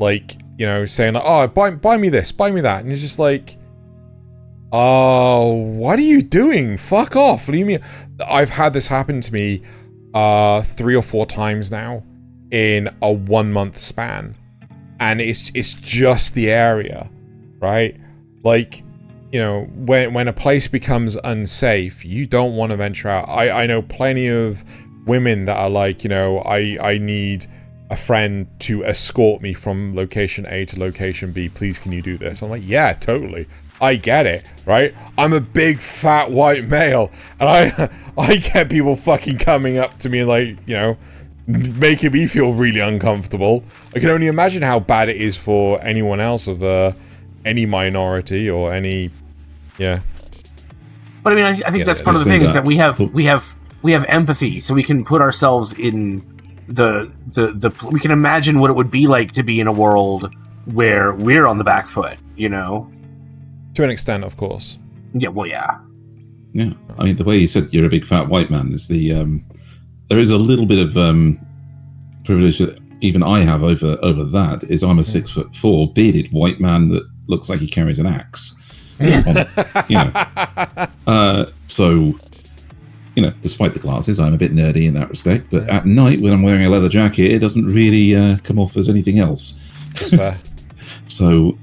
saying like, oh, buy me this, buy me that, and it's just like, oh, what are you doing? Fuck off. What do you mean? I've had this happen to me 3 or 4 times now in a 1-month span, and it's just the area, right? Like, when a place becomes unsafe, you don't want to venture out. I know plenty of women that are like, I need a friend to escort me from location A to location B. Please, can you do this? I'm like, yeah, totally. I get it, right? I'm a big fat white male, and I get people fucking coming up to me like, making me feel really uncomfortable. I can only imagine how bad it is for anyone else of any minority or any, yeah. But I mean, I think that's part of the thing is that we have empathy, so we can put ourselves in we can imagine what it would be like to be in a world where we're on the back foot, To an extent, of course. Yeah, well, yeah. Yeah, I mean, the way you said you're a big fat white man is there is a little bit of privilege that even I have over that. Is I'm a 6'4" bearded white man that looks like he carries an axe. So, despite the glasses, I'm a bit nerdy in that respect. But at night, when I'm wearing a leather jacket, it doesn't really come off as anything else. That's fair. So,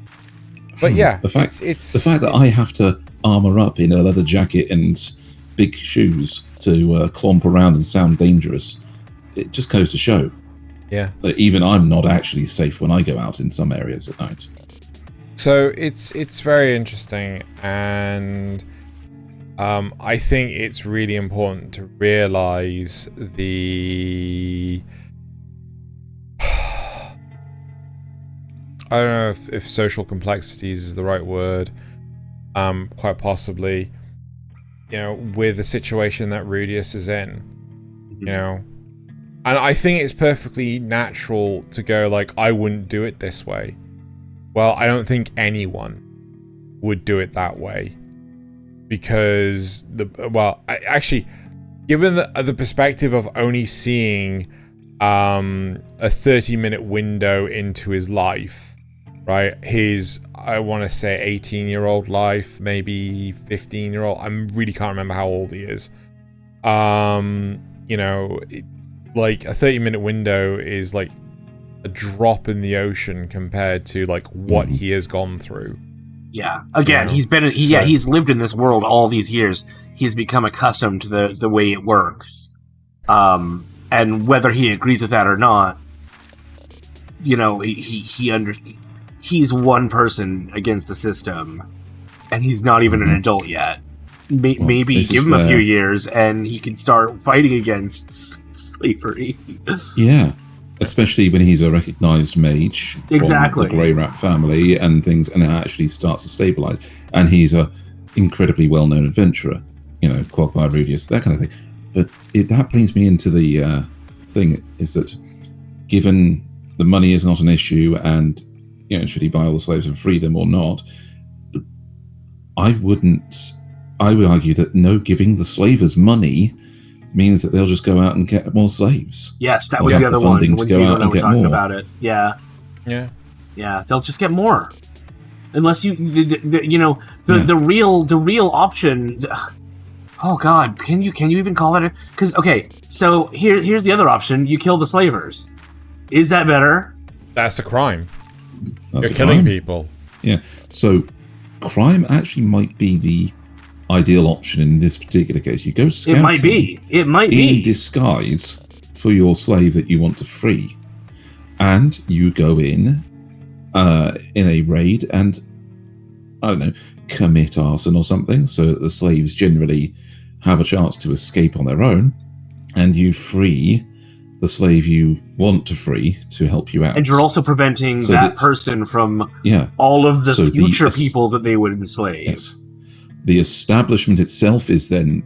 but yeah, the fact that I have to armor up in a leather jacket and big shoes to clomp around and sound dangerous, it just goes to show. Yeah. That even I'm not actually safe when I go out in some areas at night. So it's very interesting, and I think it's really important to realize the I don't know if social complexities is the right word, quite possibly, with the situation that Rudius is in, and I think it's perfectly natural to go like, I wouldn't do it this way. Well, I don't think anyone would do it that way, because actually, given the perspective of only seeing a 30-minute window into his life, right? His, I want to say 18-year-old life, maybe 15-year-old. I really can't remember how old he is. Like a 30-minute window is like a drop in the ocean compared to like what he has gone through. Yeah. Again, he's lived in this world all these years. He's become accustomed to the way it works. And whether he agrees with that or not, he's one person against the system, and he's not even an adult yet. Maybe give him a few years and he can start fighting against slavery. Yeah. Especially when he's a recognized mage from the Grey Rat family and things, and it actually starts to stabilize. And he's a incredibly well-known adventurer, Quagmire, Rudius, that kind of thing. But that brings me into the thing, is that given the money is not an issue, and should he buy all the slaves and free them or not, I would argue that no giving the slavers money means that they'll just go out and get more slaves. Yes, that was the other one. When Zeno and I were talking about it. Yeah. Yeah. Yeah, they'll just get more. Unless the real option. Oh God, can you even call it? Because okay, so here's the other option: you kill the slavers. Is that better? That's a crime. That's You're killing people. Yeah. So crime actually might be the ideal option in this particular case. You go scouting. It might be in disguise for your slave that you want to free, and you go in a raid and I don't know, commit arson or something, so that the slaves generally have a chance to escape on their own, and you free the slave you want to free to help you out. And you're also preventing that person from all of the future people that they would enslave. Yes. The establishment itself is then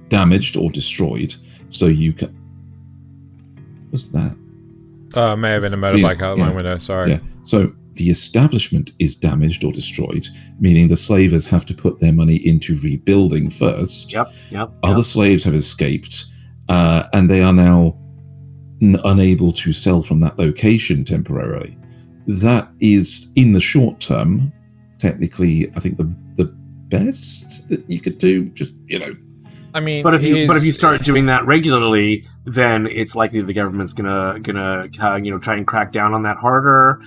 damaged or destroyed, so you can... What's that? May have been a motorbike out of my window, sorry. Yeah, so the establishment is damaged or destroyed, meaning the slavers have to put their money into rebuilding first. Yep. Other slaves have escaped, and they are now unable to sell from that location temporarily. That is, in the short term, technically, I think the best that you could do. Just I mean, but if you start doing that regularly, then it's likely the government's gonna try and crack down on that harder.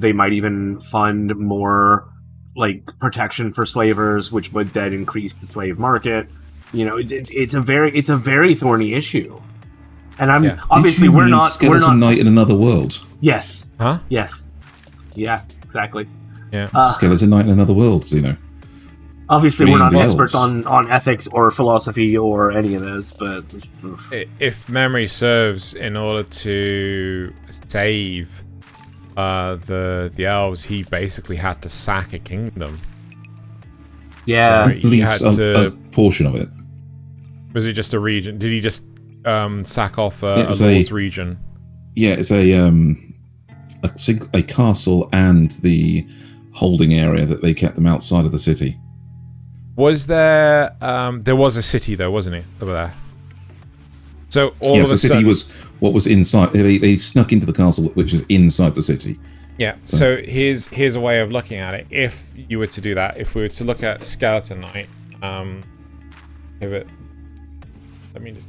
They might even fund more like protection for slavers, which would then increase the slave market. It's a very thorny issue. And obviously we're not Skeleton Knight in Another World. Yes. Huh? Yes. Yeah. Exactly. Yeah. Skeleton Knight in Another World. Obviously, we're not experts on ethics or philosophy or any of this, but if memory serves, in order to save the elves, he basically had to sack a kingdom. Yeah, at least a portion of it. Was it just a region? Did he just sack off a lord's region? Yeah, it's a castle and the holding area that they kept them outside of the city. Was there was a city though, wasn't it, over there? So all of a sudden, the city was what was inside. They snuck into the castle, which is inside the city. Yeah. So here's a way of looking at it. If you were to do that, if we were to look at Skeleton Knight, let me just.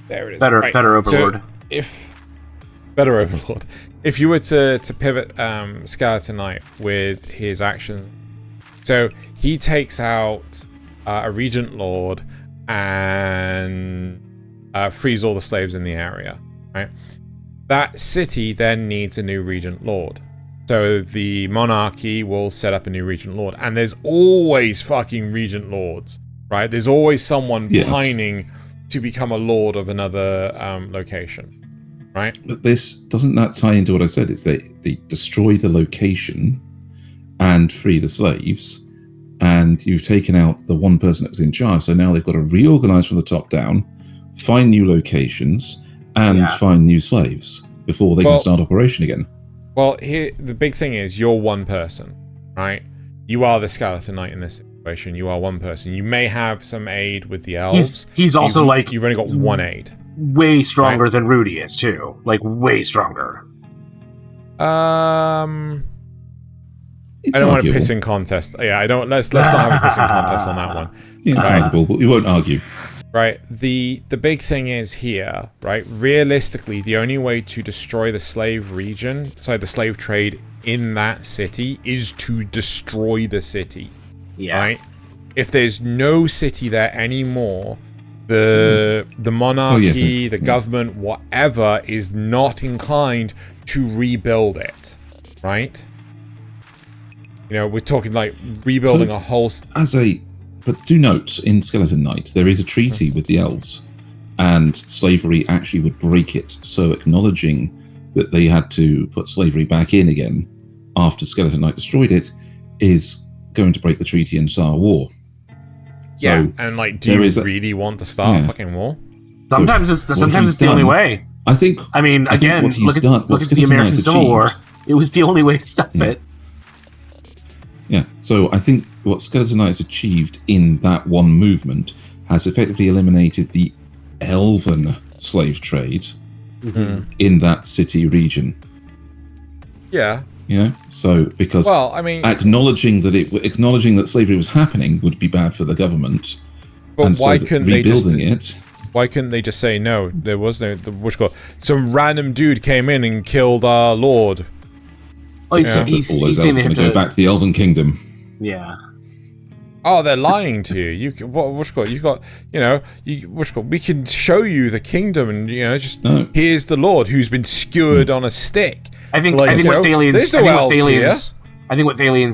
There it is. Better Overlord. So better Overlord. If you were to pivot Skeleton Knight with his actions, so he takes out a Regent Lord and frees all the slaves in the area, right? That city then needs a new Regent Lord. So the monarchy will set up a new Regent Lord. And there's always fucking Regent Lords, right? There's always someone pining to become a lord of another location. Right. But doesn't that tie into what I said? Is they destroy the location and free the slaves, and you've taken out the one person that was in charge. So now they've got to reorganize from the top down, find new locations, and find new slaves before they can start operation again. Well, here the big thing is you're one person, right? You are the Skeleton Knight in this situation. You are one person. You may have some aid with the elves. He's also you've only got one aid. Way stronger than Rudy is too. Like way stronger. I don't want a pissing contest. Yeah, I don't. Let's not have a pissing contest on that one. Yeah, it's arguable, but we won't argue. Right. The big thing is here, right? Realistically, the only way to destroy the slave the slave trade in that city is to destroy the city. Yeah. Right? If there's no city there anymore, the monarchy, the government, whatever, is not inclined to rebuild it, right? We're talking like rebuilding a whole... But do note, in Skeleton Knight, there is a treaty with the elves, and slavery actually would break it, so acknowledging that they had to put slavery back in again after Skeleton Knight destroyed it is going to break the treaty and start a war. So and do you really want to start a fucking war? Sometimes it's the only way. I think. I mean, again, look at the American Civil War. It was the only way to stop it. Yeah. So I think what Skeleton Knight has achieved in that one movement has effectively eliminated the elven slave trade in that city region. Yeah, You know, so because acknowledging that slavery was happening would be bad for the government. But and why so couldn't rebuilding they just? Why couldn't they just say no? There was no some random dude came in and killed our lord. Oh, all those elves are going to go back to the Elven Kingdom. Yeah. Oh, they're lying to you. You got we can show you the kingdom, and here's the lord who's been skewered on a stick. I think what Thalien's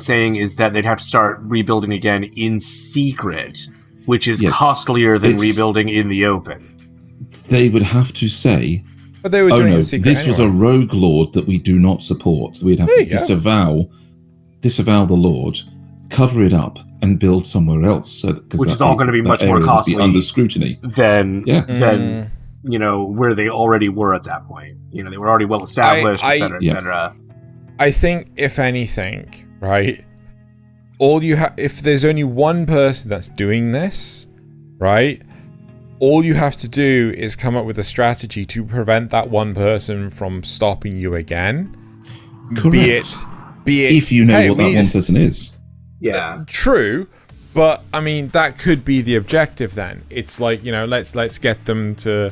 saying is that they'd have to start rebuilding again in secret, which is costlier than rebuilding in the open. They would have to say, but they were doing it in secret this was a rogue lord that we do not support. So we'd have to disavow the lord, cover it up, and build somewhere else. Which is all going to be much more costly under scrutiny than where they already were at that point. They were already well established, etc., etc. I think, if anything, right, if there's only one person that's doing this, right, all you have to do is come up with a strategy to prevent that one person from stopping you again. Correct. Be it if you know what that one person is. Yeah. True, but I mean that could be the objective then. It's like, let's get them to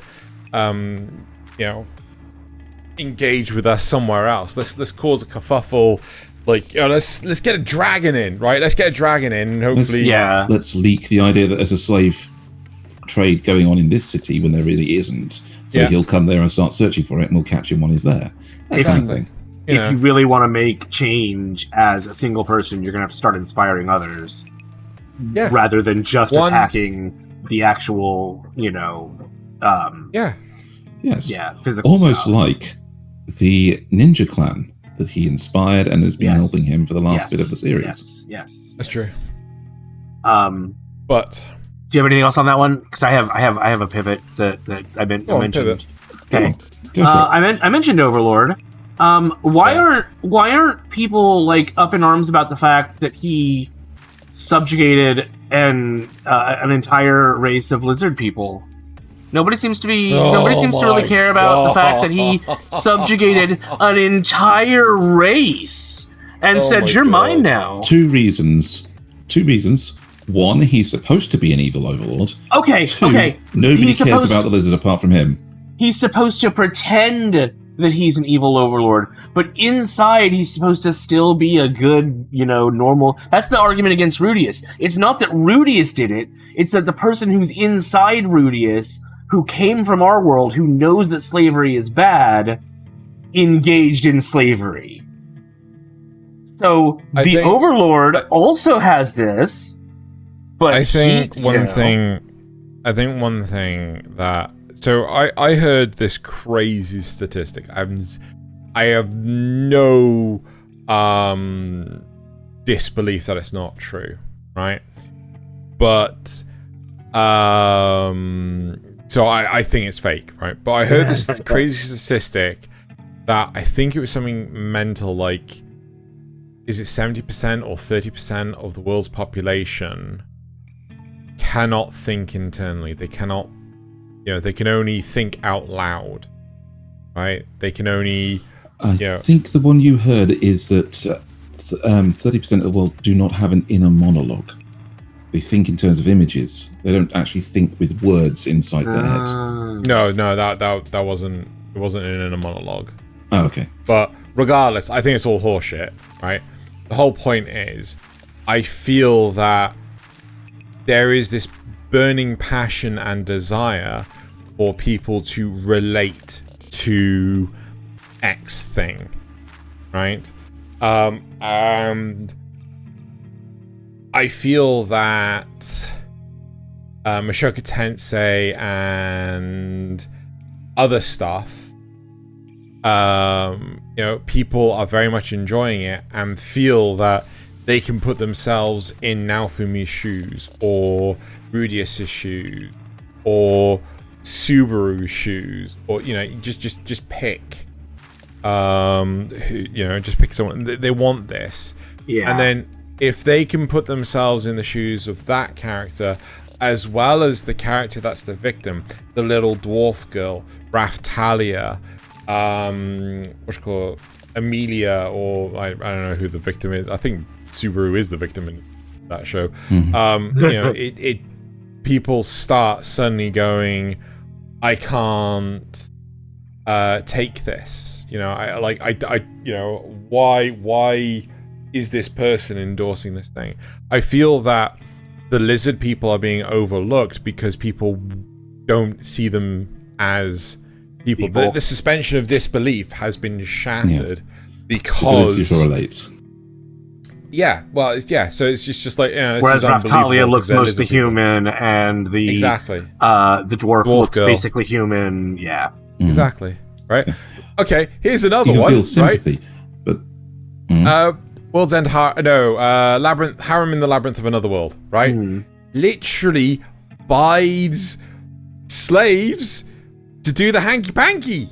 engage with us somewhere else. Let's cause a kerfuffle. Like, let's get a dragon in, right? Let's get a dragon in, and hopefully, let's leak the idea that there's a slave trade going on in this city when there really isn't. So he'll come there and start searching for it, and we'll catch him when he's there. That kind of thing. If you really want to make change as a single person, you're going to have to start inspiring others, rather than just attacking the actual, physical. Almost stuff. like the ninja clan that he inspired and has been helping him for the last bit of the series. Yes, that's true. do But you have anything else on that one? Because I have a pivot that I mentioned. Pivot. Okay, I mentioned Overlord. Why aren't people like up in arms about the fact that he subjugated an entire race of lizard people? Nobody seems to really care about the fact that he subjugated an entire race and said, "You're mine now." Two reasons. One, he's supposed to be an evil overlord. Okay. Nobody cares about the lizard apart from him. He's supposed to pretend that he's an evil overlord, but inside he's supposed to still be a good, normal. That's the argument against Rudius. It's not that Rudius did it. It's that the person who's inside Rudius, who came from our world, who knows that slavery is bad, engaged in slavery. So the Overlord also has this, but I think one thing that. So I heard this crazy statistic. I have no disbelief that it's not true, right? But so I think it's fake, right? But I heard this crazy statistic that I think it was something mental, like, is it 70% or 30% of the world's population cannot think internally. They cannot. They can only think out loud, right? They can only. I think the one you heard is that 30% of the world do not have an inner monologue. They think in terms of images. They don't actually think with words inside their head. No, that wasn't. It wasn't an inner monologue. Oh, okay. But regardless, I think it's all horseshit, right? The whole point is, I feel that there is this burning passion and desire for people to relate to X thing, right? And I feel that Mushoku Tensei and other stuff, people are very much enjoying it and feel that they can put themselves in Naofumi's shoes or Rudius's shoes or Subaru's shoes, or just pick just pick someone. They want this, and then if they can put themselves in the shoes of that character as well as the character that's the victim, the little dwarf girl Raftalia, Amelia, or I don't know who the victim is. I think Subaru is the victim in that show. People start suddenly going, I can't take this. Why is this person endorsing this thing? I feel that the lizard people are being overlooked because people don't see them as people. The suspension of disbelief has been shattered because ability to relate. Yeah, well, yeah. So it's just like, whereas Raftalia looks mostly human, and the dwarf looks girl. Basically human. Yeah, exactly. Right. Okay. Here's another You can one. feel sympathy, right? but World's End. Labyrinth. Harem in the Labyrinth of Another World. Right. Literally bides slaves to do the hanky panky.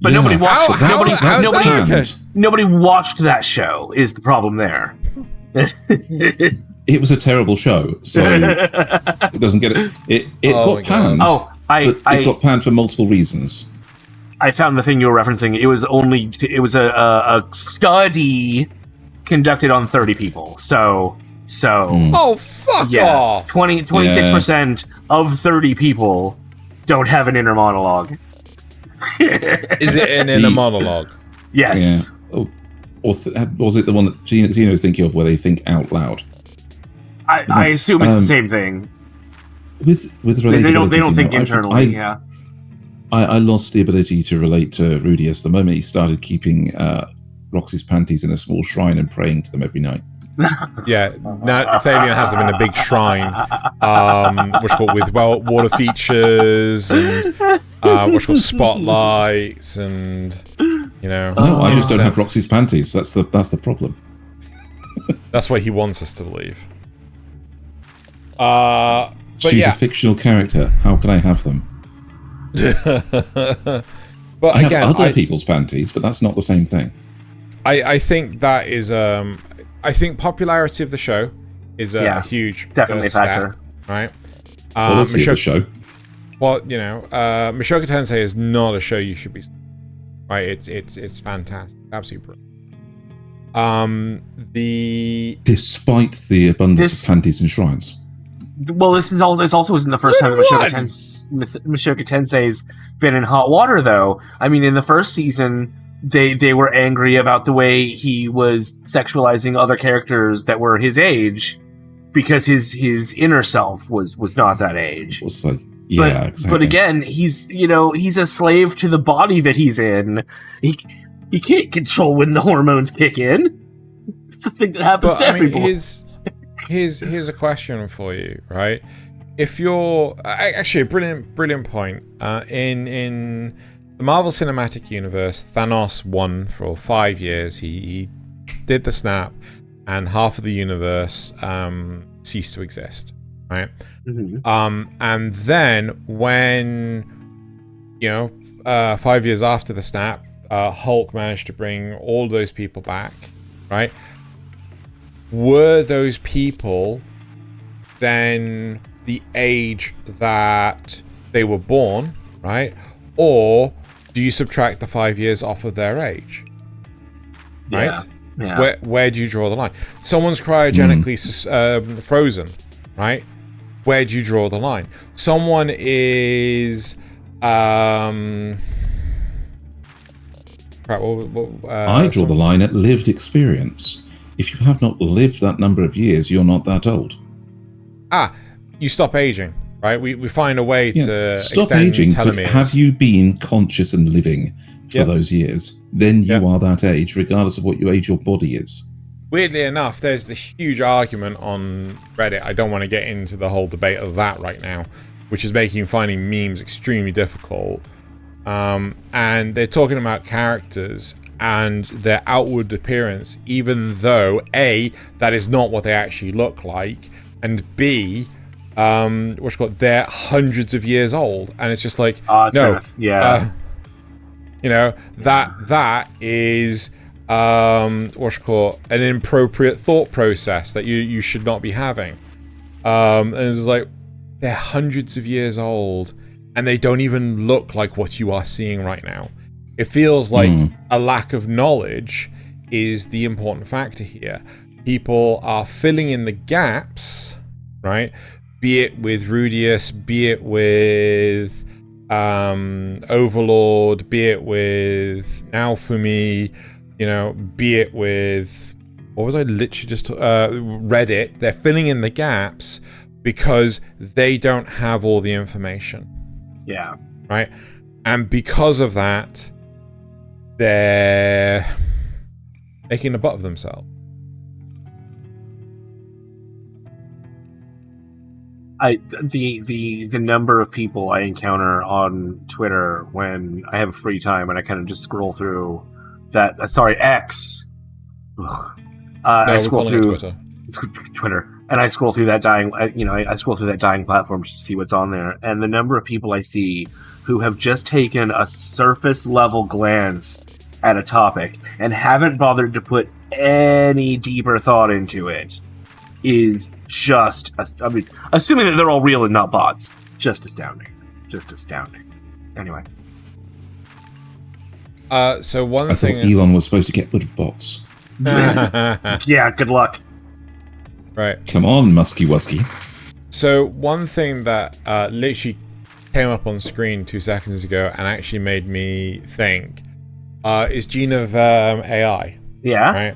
But nobody watched it. Nobody watched that show, is the problem there. it was a terrible show, so it doesn't get it. It got panned. It got panned for multiple reasons. I found the thing you were referencing. It was a study conducted on 30 people. So. Oh, fuck off! 26% of 30 people don't have an inner monologue. Is it an inner monologue? Yes. Yeah. Or was it the one that Xeno was thinking of, where they think out loud? I assume it's the same thing. With relatability, they don't think internally. I lost the ability to relate to Rudius the moment he started keeping Roxy's panties in a small shrine and praying to them every night. Yeah, now Thaylien has them in a big shrine, what's called with water features and what's called spotlights, and No, I just don't have Roxy's panties. That's the problem. That's what he wants us to believe. She's a fictional character. How can I have them? But I have other people's panties, but that's not the same thing. I think that is I think popularity of the show is a huge definitely factor, right? Quality of the show. Well, Mushoku Tensei is not a show you should be, right? It's fantastic, absolutely brilliant. Despite the abundance of panties and shrines. Well, this also isn't the first time that Mushoku Tensei's been in hot water, though. I mean, in the first season, they were angry about the way he was sexualizing other characters that were his age, because his inner self was not that age. Exactly. But again, he's a slave to the body that he's in. He can't control when the hormones kick in. It's something that happens to everyone. Here's a question for you, right? If you're actually a brilliant point. In the Marvel Cinematic Universe, Thanos won for 5 years. He did the snap, and half of the universe ceased to exist, right? And then when 5 years after the snap, Hulk managed to bring all those people back, right? Were those people then the age that they were born, right? Or do you subtract the 5 years off of their age? Right? Yeah. Where do you draw the line? Someone's cryogenically frozen, right? Where do you draw the line? Someone is I draw the line at lived experience. If you have not lived that number of years, you're not that old. You stop aging, right? We find a way to stop extend aging, telomeres. but have you been conscious and living for those years? Then you are that age, regardless of what age your body is. Weirdly enough, there's this huge argument on Reddit. I don't want to get into the whole debate of that right now, which is making finding memes extremely difficult. And they're talking about characters and their outward appearance, even though A, that is not what they actually look like, and B, they're hundreds of years old, and it's just like that is an inappropriate thought process that you should not be having. And it's like, they're hundreds of years old, and they don't even look like what you are seeing right now. It feels like a lack of knowledge is the important factor here. People are filling in the gaps, right? Be it with Rudius, be it with Overlord, be it with Naofumi, be it with, what was I literally just Reddit. They're filling in the gaps because they don't have all the information. Yeah. Right? And because of that, they're making a butt of themselves. The number of people I encounter on Twitter when I have free time and I kind of just scroll through that. X. I scroll through Twitter, and I scroll through that dying. I scroll through that dying platform to see what's on there, and the number of people I see who have just taken a surface level glance at a topic and haven't bothered to put any deeper thought into it is just, assuming that they're all real and not bots, just astounding. Anyway. So one I thing... thought Elon was supposed to get rid of bots. Yeah, good luck. Right. Come on, Musky Wusky. So one thing that literally came up on screen 2 seconds ago and actually made me think is Gene of AI. Yeah. Right?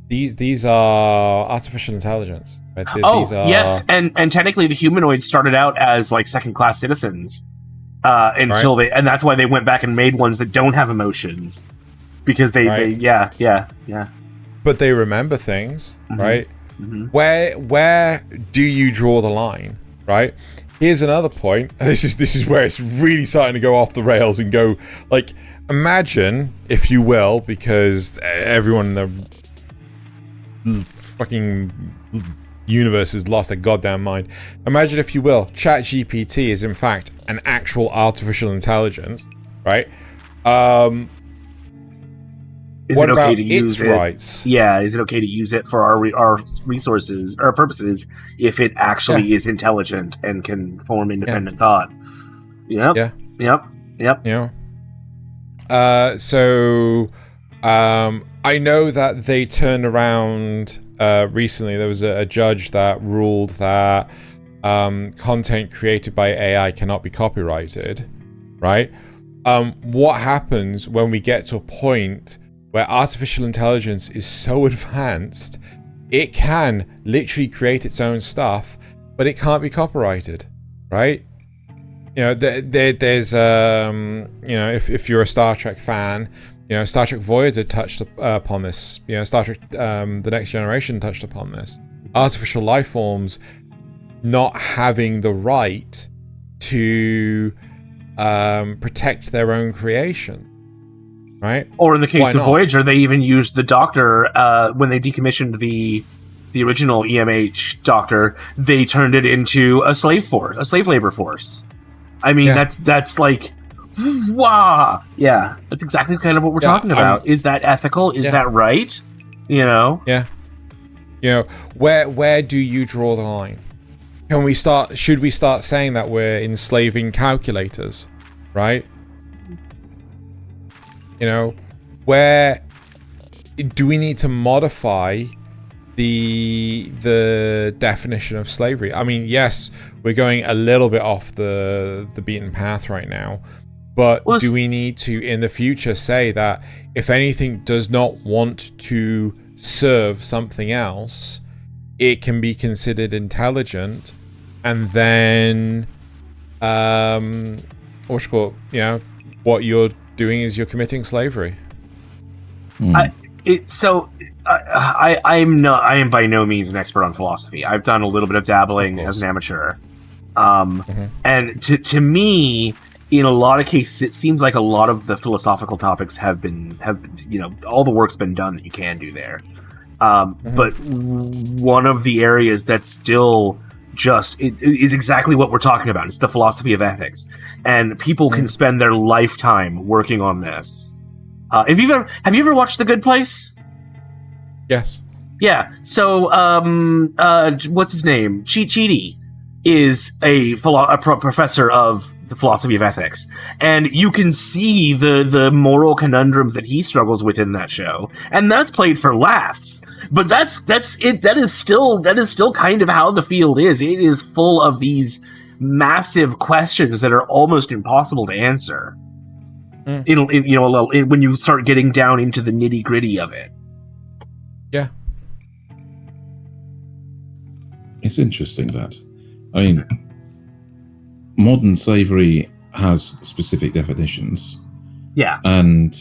These are artificial intelligence. Right? These are... yes, and technically the humanoids started out as like second-class citizens until they, and that's why they went back and made ones that don't have emotions because they But they remember things, right? Mm-hmm. Where do you draw the line, right? Here's another point. This is where it's really starting to go off the rails and go like, imagine, if you will, because everyone in the fucking universe has lost their goddamn mind. Imagine, if you will, ChatGPT is in fact an actual artificial intelligence, right? Is what it okay about to use its rights? Yeah, is it okay to use it for our resources, our purposes, if it actually is intelligent and can form independent thought? Yep. Yeah. Yep. So I know that they turned around recently. There was a judge that ruled that content created by AI cannot be copyrighted, right? What happens when we get to a point where artificial intelligence is so advanced, it can literally create its own stuff, but it can't be copyrighted, right? There's if you're a Star Trek fan, Star Trek Voyager touched upon this. Star Trek The Next Generation touched upon this. Artificial life forms not having the right to protect their own creation. Right? Or in the case of Voyager, they even used the Doctor when they decommissioned the original EMH Doctor. They turned it into a slave labor force. I mean, that's like, wow, yeah, that's exactly kind of what we're talking about. Is that ethical? Is that right? Yeah. Where do you draw the line? Should we start saying that we're enslaving calculators, right? Where do we need to modify the definition of slavery? I mean, yes, we're going a little bit off the beaten path right now, but do we need to, in the future, say that if anything does not want to serve something else, it can be considered intelligent, and then what you're doing is you're committing slavery. I am by no means an expert on philosophy. I've done a little bit of dabbling as an amateur, and to me, in a lot of cases, it seems like a lot of the philosophical topics have been all the work's been done that you can do there. But one of the areas that's still it is exactly what we're talking about. It's the philosophy of ethics, and people can spend their lifetime working on this. Have you ever watched The Good Place? Yes. Yeah. So, what's his name? Chidi is a professor of the philosophy of ethics, and you can see the moral conundrums that he struggles with in that show, and that's played for laughs. But that's it. That is still kind of how the field is. It is full of these massive questions that are almost impossible to answer. When you start getting down into the nitty gritty of it. Yeah. It's interesting that. I mean, modern slavery has specific definitions. Yeah. And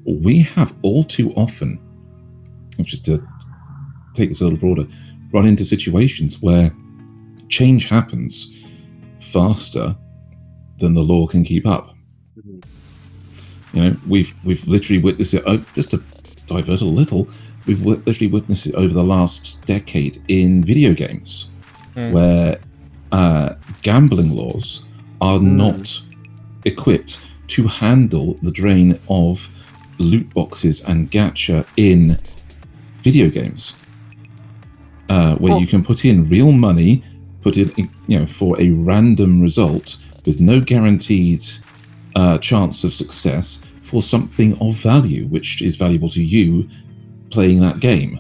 we have all too often, just to take this a little broader, run into situations where change happens faster than the law can keep up. You know, we've literally witnessed it. Just to divert a little, we've literally witnessed it over the last decade in video games, where gambling laws are not equipped to handle the drain of loot boxes and gacha in video games, where you can put in real money, for a random result with no guaranteed chance of success for something of value, which is valuable to you playing that game,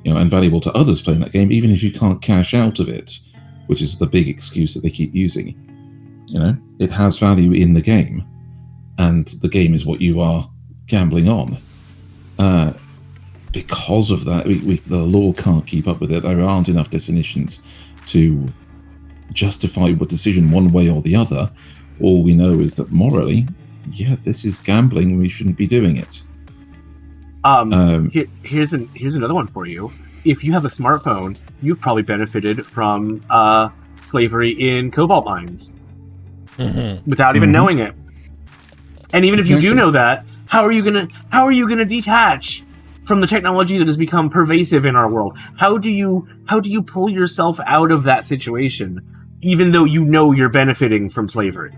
and valuable to others playing that game, even if you can't cash out of it, which is the big excuse that they keep using. It has value in the game, and the game is what you are gambling on. Because of that, the law can't keep up with it. There aren't enough definitions to justify a decision one way or the other. All we know is that morally, this is gambling. We shouldn't be doing it. Here's another one for you. If you have a smartphone, you've probably benefited from slavery in cobalt mines without even knowing it. And even if you do know that, how are you gonna detach from the technology that has become pervasive in our world? How do you pull yourself out of that situation, even though you know you're benefiting from slavery?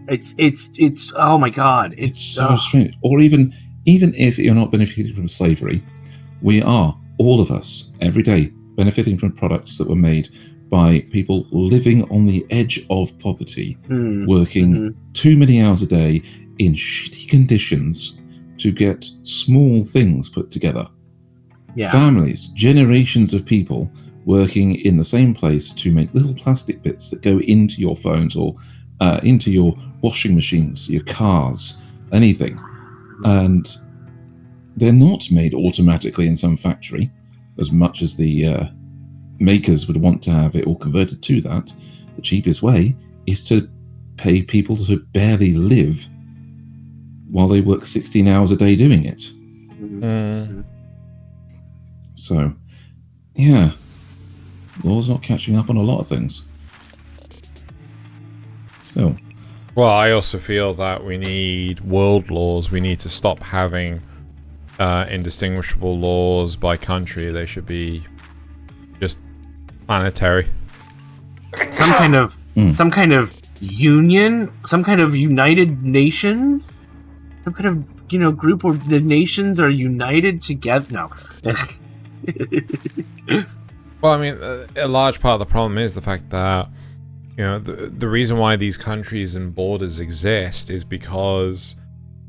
It's oh my god, it's so strange. Or even if you're not benefiting from slavery, we are, all of us, every day benefiting from products that were made by people living on the edge of poverty, working too many hours a day in shitty conditions to get small things put together. Families, generations of people working in the same place to make little plastic bits that go into your phones or into your washing machines, your cars, anything. And they're not made automatically in some factory, as much as the makers would want to have it all converted to that. The cheapest way is to pay people to barely live while they work 16 hours a day doing it. So, law's not catching up on a lot of things. So, well, I also feel that we need world laws. We need to stop having indistinguishable laws by country. They should be just planetary. Some kind of union, some kind of United Nations, some kind of group where the nations are united together. No. Well, I mean, a large part of the problem is the fact that the reason why these countries and borders exist is because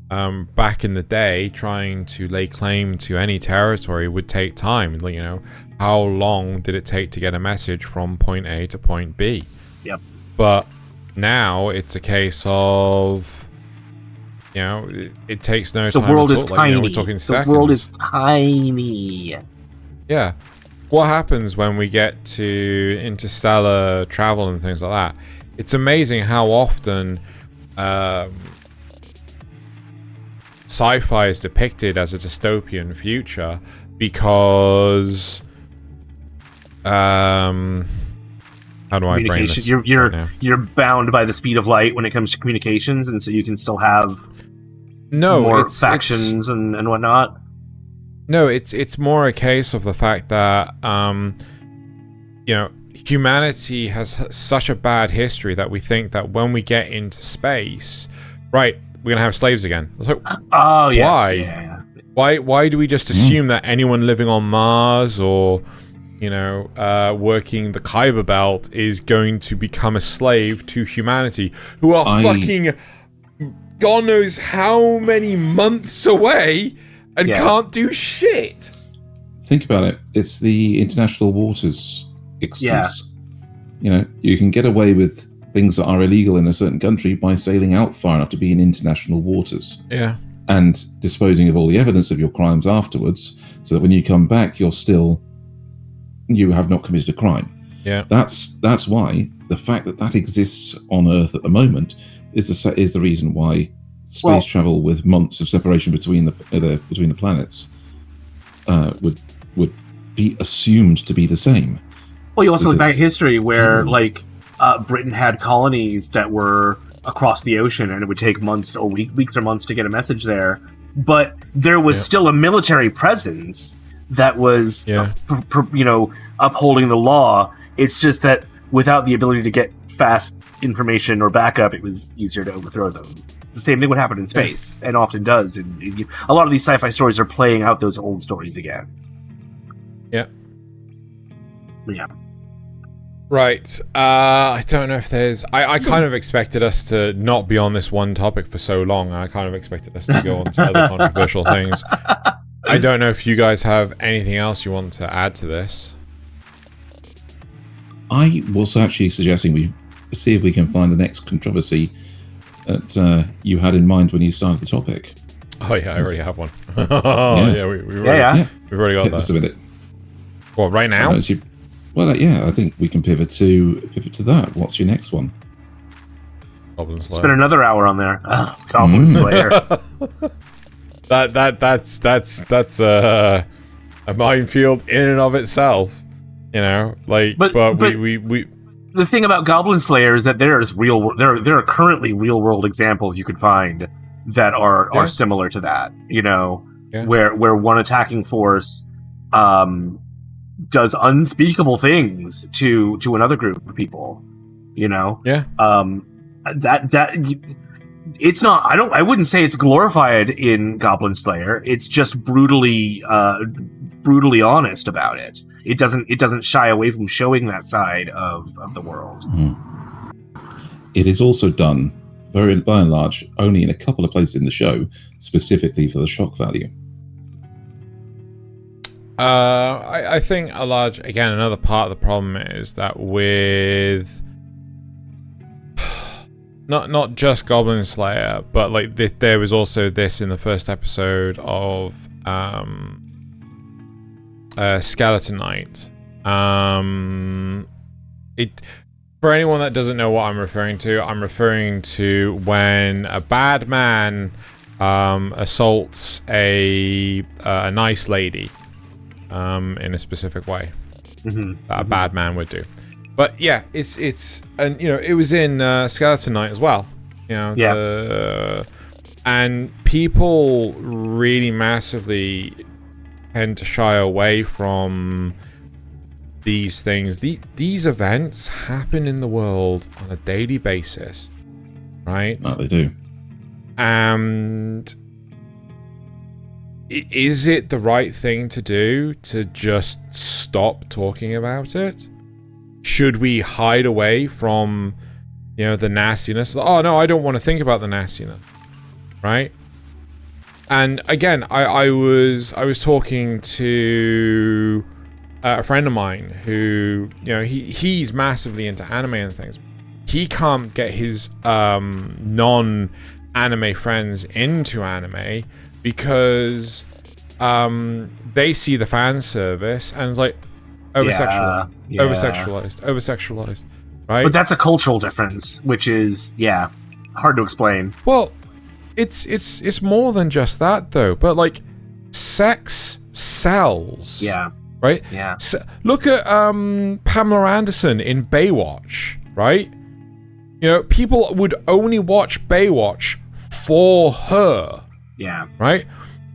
back in the day, trying to lay claim to any territory would take time. How long did it take to get a message from point A to point B? Yep. But now it's a case of, it takes no time. The world is tiny. We're talking seconds. The world is tiny. Yeah. What happens when we get to interstellar travel and things like that? It's amazing how often sci-fi is depicted as a dystopian future because how do I brain this? You're bound by the speed of light when it comes to communications, and so you can still have more factions and whatnot. No, it's more a case of the fact that humanity has such a bad history that we think that when we get into space, right, we're gonna have slaves again. Like, oh yes. Why? Yeah. Why do we just assume that anyone living on Mars or working the Kyber Belt is going to become a slave to humanity, who are fucking God knows how many months away and can't do shit. Think about it. It's the international waters excuse. You can get away with things that are illegal in a certain country by sailing out far enough to be in international waters. Yeah. And disposing of all the evidence of your crimes afterwards, so that when you come back, you have not committed a crime. Yeah. That's why the fact that exists on Earth at the moment is the reason why space travel with months of separation between the planets would be assumed to be the same. Well, you also look back at history where Britain had colonies that were across the ocean, and it would take months or weeks or months to get a message there. But there was still a military presence that was, upholding the law. It's just that without the ability to get fast information or backup, it was easier to overthrow them. The same thing would happen in space, and often does. And a lot of these sci-fi stories are playing out those old stories again. Yeah. Yeah. Right. I don't know if there's... I kind of expected us to not be on this one topic for so long. I kind of expected us to go on to other controversial things. I don't know if you guys have anything else you want to add to this. I was actually suggesting we see if we can find the next controversy that you had in mind when you started the topic. Oh yeah, I already have one. We've already got that. With it. What, right now? I think we can pivot to that. What's your next one? Goblin Slayer. Spend another hour on there. Oh, Goblin Slayer. That's a minefield in and of itself. But we the thing about Goblin Slayer is that there are currently real world examples you could find that are similar to that. Where one attacking force does unspeakable things to another group of people. It's not. I wouldn't say it's glorified in Goblin Slayer. It's just brutally honest about it. It doesn't shy away from showing that side of the world. It is also done by and large only in a couple of places in the show, specifically for the shock value. I think another part of the problem is that with not just Goblin Slayer, but there was also this in the first episode of Skeleton Knight. For anyone that doesn't know what I'm referring to when a bad man assaults a nice lady in a specific way that a bad man would do. But yeah, it's and it was in Skeleton Knight as well. And people really massively tend to shy away from these things. These events happen in the world on a daily basis, right? Oh, they do. And is it the right thing to do to just stop talking about it? Should we hide away from, the nastiness? Oh no, I don't want to think about the nastiness, right? And again, I was talking to a friend of mine who, he's massively into anime and things. He can't get his non-anime friends into anime because they see the fan service and it's like over-sexualized, right? But that's a cultural difference, which is hard to explain. Well, it's more than just that though. But sex sells. Yeah. Right. Yeah. So, look at Pamela Anderson in Baywatch. Right. People would only watch Baywatch for her. Yeah. Right.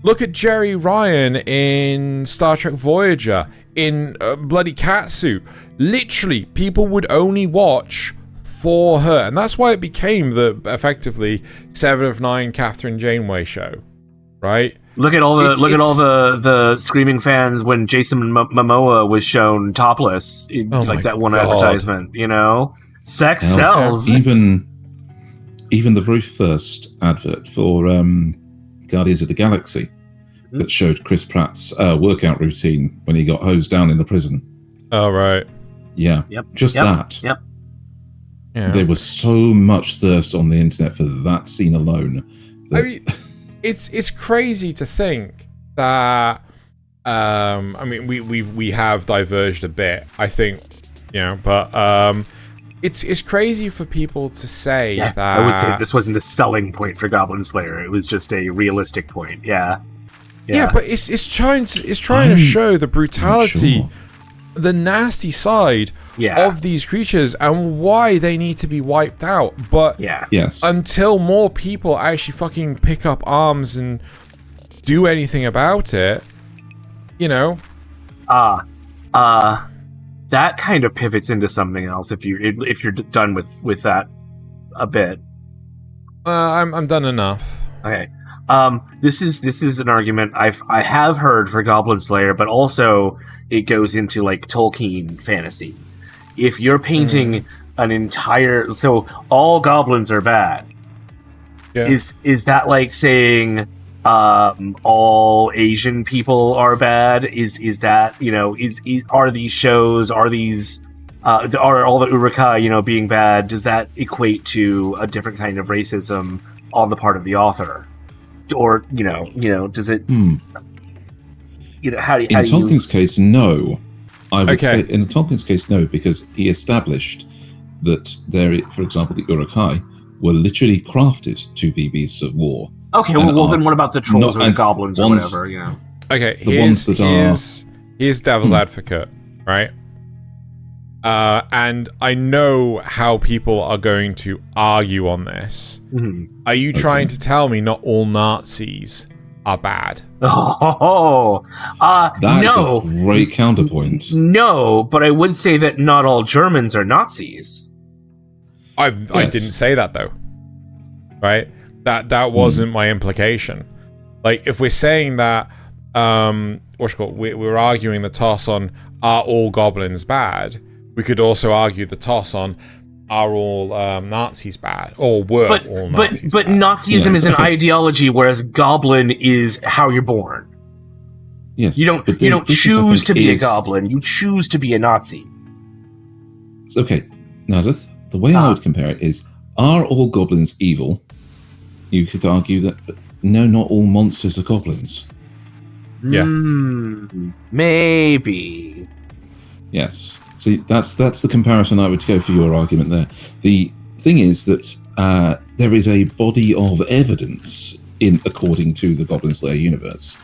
Look at Jerry Ryan in Star Trek Voyager, in bloody catsuit. Literally, people would only watch for her. And that's why it became the, effectively, 7 of 9 Catherine Janeway show. Right? Look at all the screaming fans when Jason Momoa was shown topless in that one advertisement. You know, sex sells. Even the very first advert for Guardians of the Galaxy that showed Chris Pratt's workout routine when he got hosed down in the prison. Oh right. Yeah. Yep. That. Yep. Yeah. There was so much thirst on the internet for that scene alone. I mean, it's crazy to think that. I mean, we have diverged a bit, I think, but it's crazy for people to say that. I would say this wasn't a selling point for Goblin Slayer. It was just a realistic point. Yeah, but it's trying to show the brutality, the nasty side of these creatures and why they need to be wiped out. But until more people actually fucking pick up arms and do anything about it, that kind of pivots into something else. If you're done with that a bit, I'm done enough. Okay. This is an argument I have heard for Goblin Slayer, but also it goes into like Tolkien fantasy. If you're painting an entire, so all goblins are bad, is that like saying all Asian people are bad? Is that are these shows, are all the urukai being bad? Does that equate to a different kind of racism on the part of the author? Or does it? How do you? In Tolkien's case, no. I would say in Tolkien's case, no, because he established that for example, the urukai were literally crafted to be beasts of war. Okay, well then what about the trolls or the goblins or whatever? Okay, here's devil's advocate, right? And I know how people are going to argue on this. Mm-hmm. Are you trying to tell me not all Nazis are bad? That's a great counterpoint. No, but I would say that not all Germans are Nazis. I didn't say that though. Right? That wasn't my implication. Like if we're saying that we're arguing the toss on are all goblins bad, we could also argue the toss on are all Nazis bad or were all Nazis but bad. Nazism is an ideology, whereas goblin is how you're born. Yes, you don't choose to be a goblin. You choose to be a Nazi. Okay, Nasuth, the way I would compare it is: are all goblins evil? You could argue that, but no, not all monsters are goblins. Yeah, maybe. Yes. See, that's the comparison I would go for your argument there. The thing is that there is a body of evidence according to the Goblin Slayer universe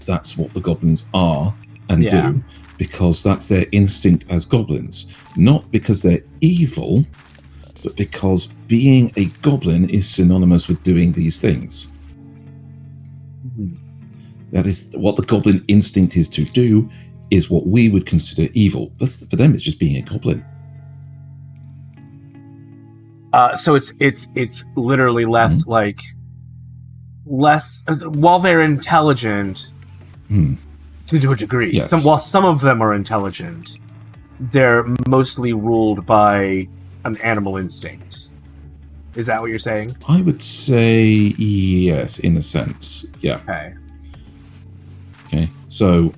that's what the goblins are and do, because that's their instinct as goblins. Not because they're evil, but because being a goblin is synonymous with doing these things. Mm-hmm. That is what the goblin instinct is to do, is what we would consider evil. But for them, it's just being a goblin. So it's literally less while they're intelligent to a degree. Yes. While some of them are intelligent, they're mostly ruled by an animal instinct. Is that what you're saying? I would say yes, in a sense. Yeah. Okay. So,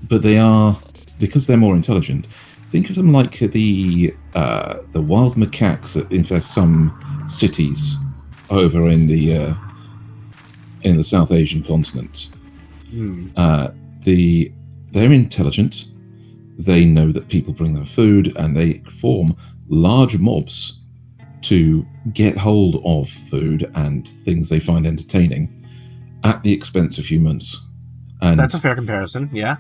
but they are, because they're more intelligent. Think of them like the wild macaques that infest some cities over in the South Asian continent. They're intelligent. They know that people bring them food, and they form large mobs to get hold of food and things they find entertaining at the expense of humans. And that's a fair comparison. Yeah.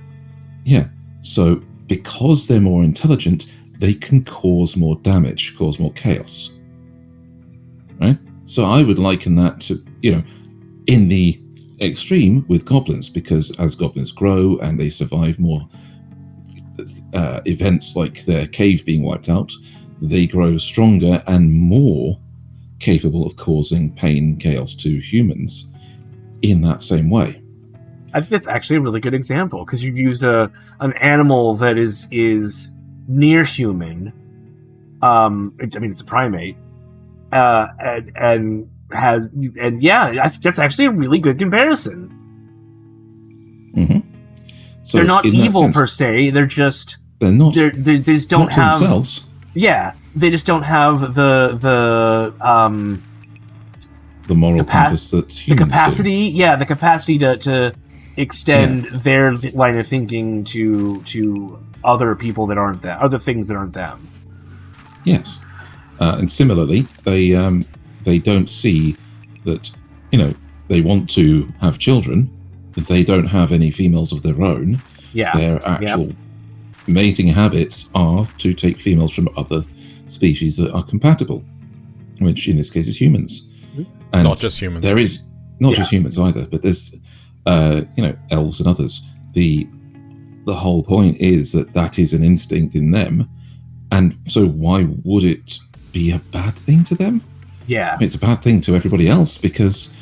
Yeah. So because they're more intelligent, they can cause more damage, cause more chaos. Right? So I would liken that to, in the extreme with goblins, because as goblins grow and they survive more events like their cave being wiped out, they grow stronger and more capable of causing pain, chaos to humans in that same way. I think that's actually a really good example because you used an animal that is near human. I mean, it's a primate, and yeah, I think that's actually a really good comparison. Mm-hmm. So they're not evil per se. They're not. They just don't have themselves. Yeah, they just don't have the moral compass that humans the capacity. do. Yeah, the capacity to extend their line of thinking to other people that aren't them, other things that aren't them. Yes, and similarly, they don't see that, they want to have children. They don't have any females of their own. Yeah, their actual mating habits are to take females from other species that are compatible, which in this case is humans. And not just humans. There is not just humans either, but there's elves and others. The whole point is that is an instinct in them, and so why would it be a bad thing to them? Yeah, I mean, it's a bad thing to everybody else because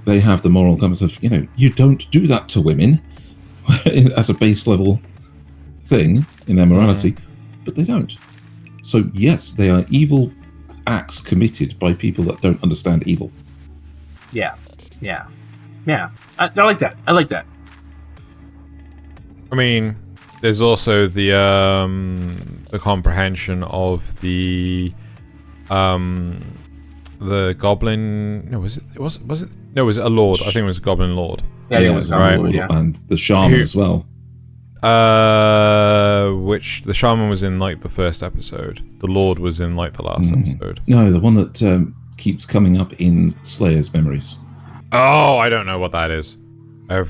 they have the moral compass of you don't do that to women as a base level thing in their morality, but they don't. So yes, they are evil acts committed by people that don't understand evil. Yeah. I like that. I mean, there's also the comprehension of the goblin. No, was it a lord? I think it was a goblin lord. Yeah, it was right. Lord, yeah. And the shaman as well. Which the shaman was in like the first episode. The lord was in like the last episode. No, the one that keeps coming up in Slayer's memories. Oh, I don't know what that is. I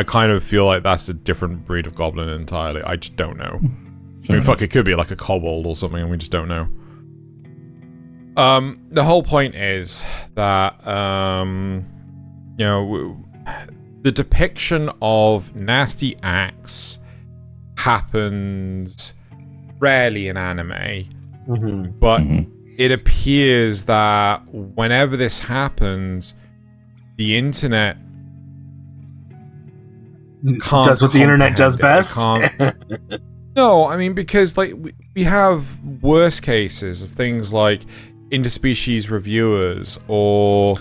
kind of feel like that's a different breed of goblin entirely. I just don't know. It could be like a kobold or something, and we just don't know. The whole point is that the depiction of nasty acts happens rarely in anime, but it appears that whenever this happens, the internet can't does what the internet does best. No, I mean, because like we have worse cases of things like interspecies reviewers or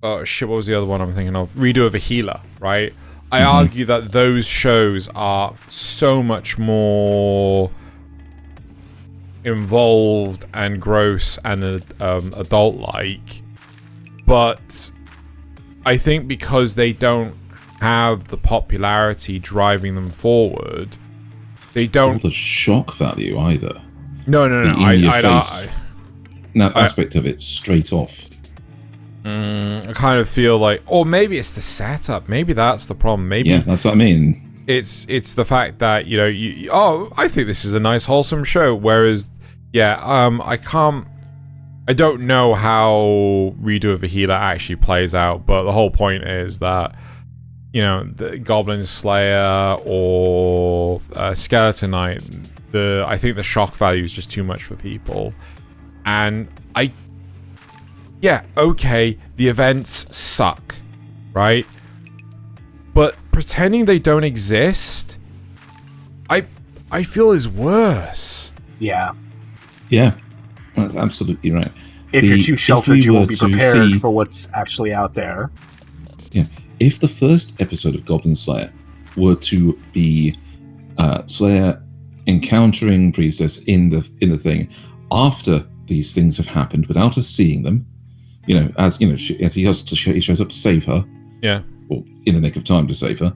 oh shit, what was the other one I'm thinking of? Redo of a Healer, right? I argue that those shows are so much more involved and gross and adult-like, but I think because they don't have the popularity driving them forward, they don't... Not the shock value either. No. That aspect of it straight off. I kind of feel like, or maybe it's the setup. Maybe that's the problem. Maybe that's what I mean. It's the fact that I think this is a nice wholesome show. Whereas, I don't know how Redo of a Healer actually plays out. But the whole point is that the Goblin Slayer or Skeleton Knight, I think the shock value is just too much for people, and okay, the events suck, right? But pretending they don't exist, I feel is worse. Yeah, that's absolutely right. If you're too sheltered, you won't be prepared for what's actually out there. Yeah, if the first episode of Goblin Slayer were to be Slayer encountering Priestess in the thing after these things have happened, without us seeing them, as he shows up to save her, or in the nick of time to save her,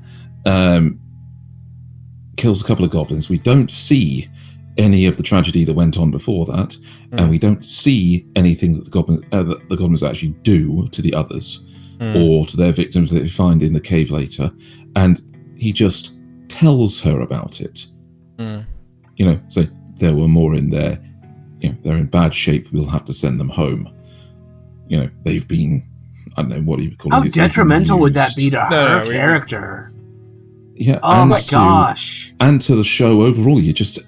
kills a couple of goblins. We don't see any of the tragedy that went on before that, and we don't see anything that the goblins actually do to the others or to their victims that they find in the cave later, and he just tells her about it. So there were more in there. They're in bad shape. We'll have to send them home. They've been, I don't know, what do you call it? How detrimental would that be to her character? Yeah. Oh my gosh. And to the show overall, you just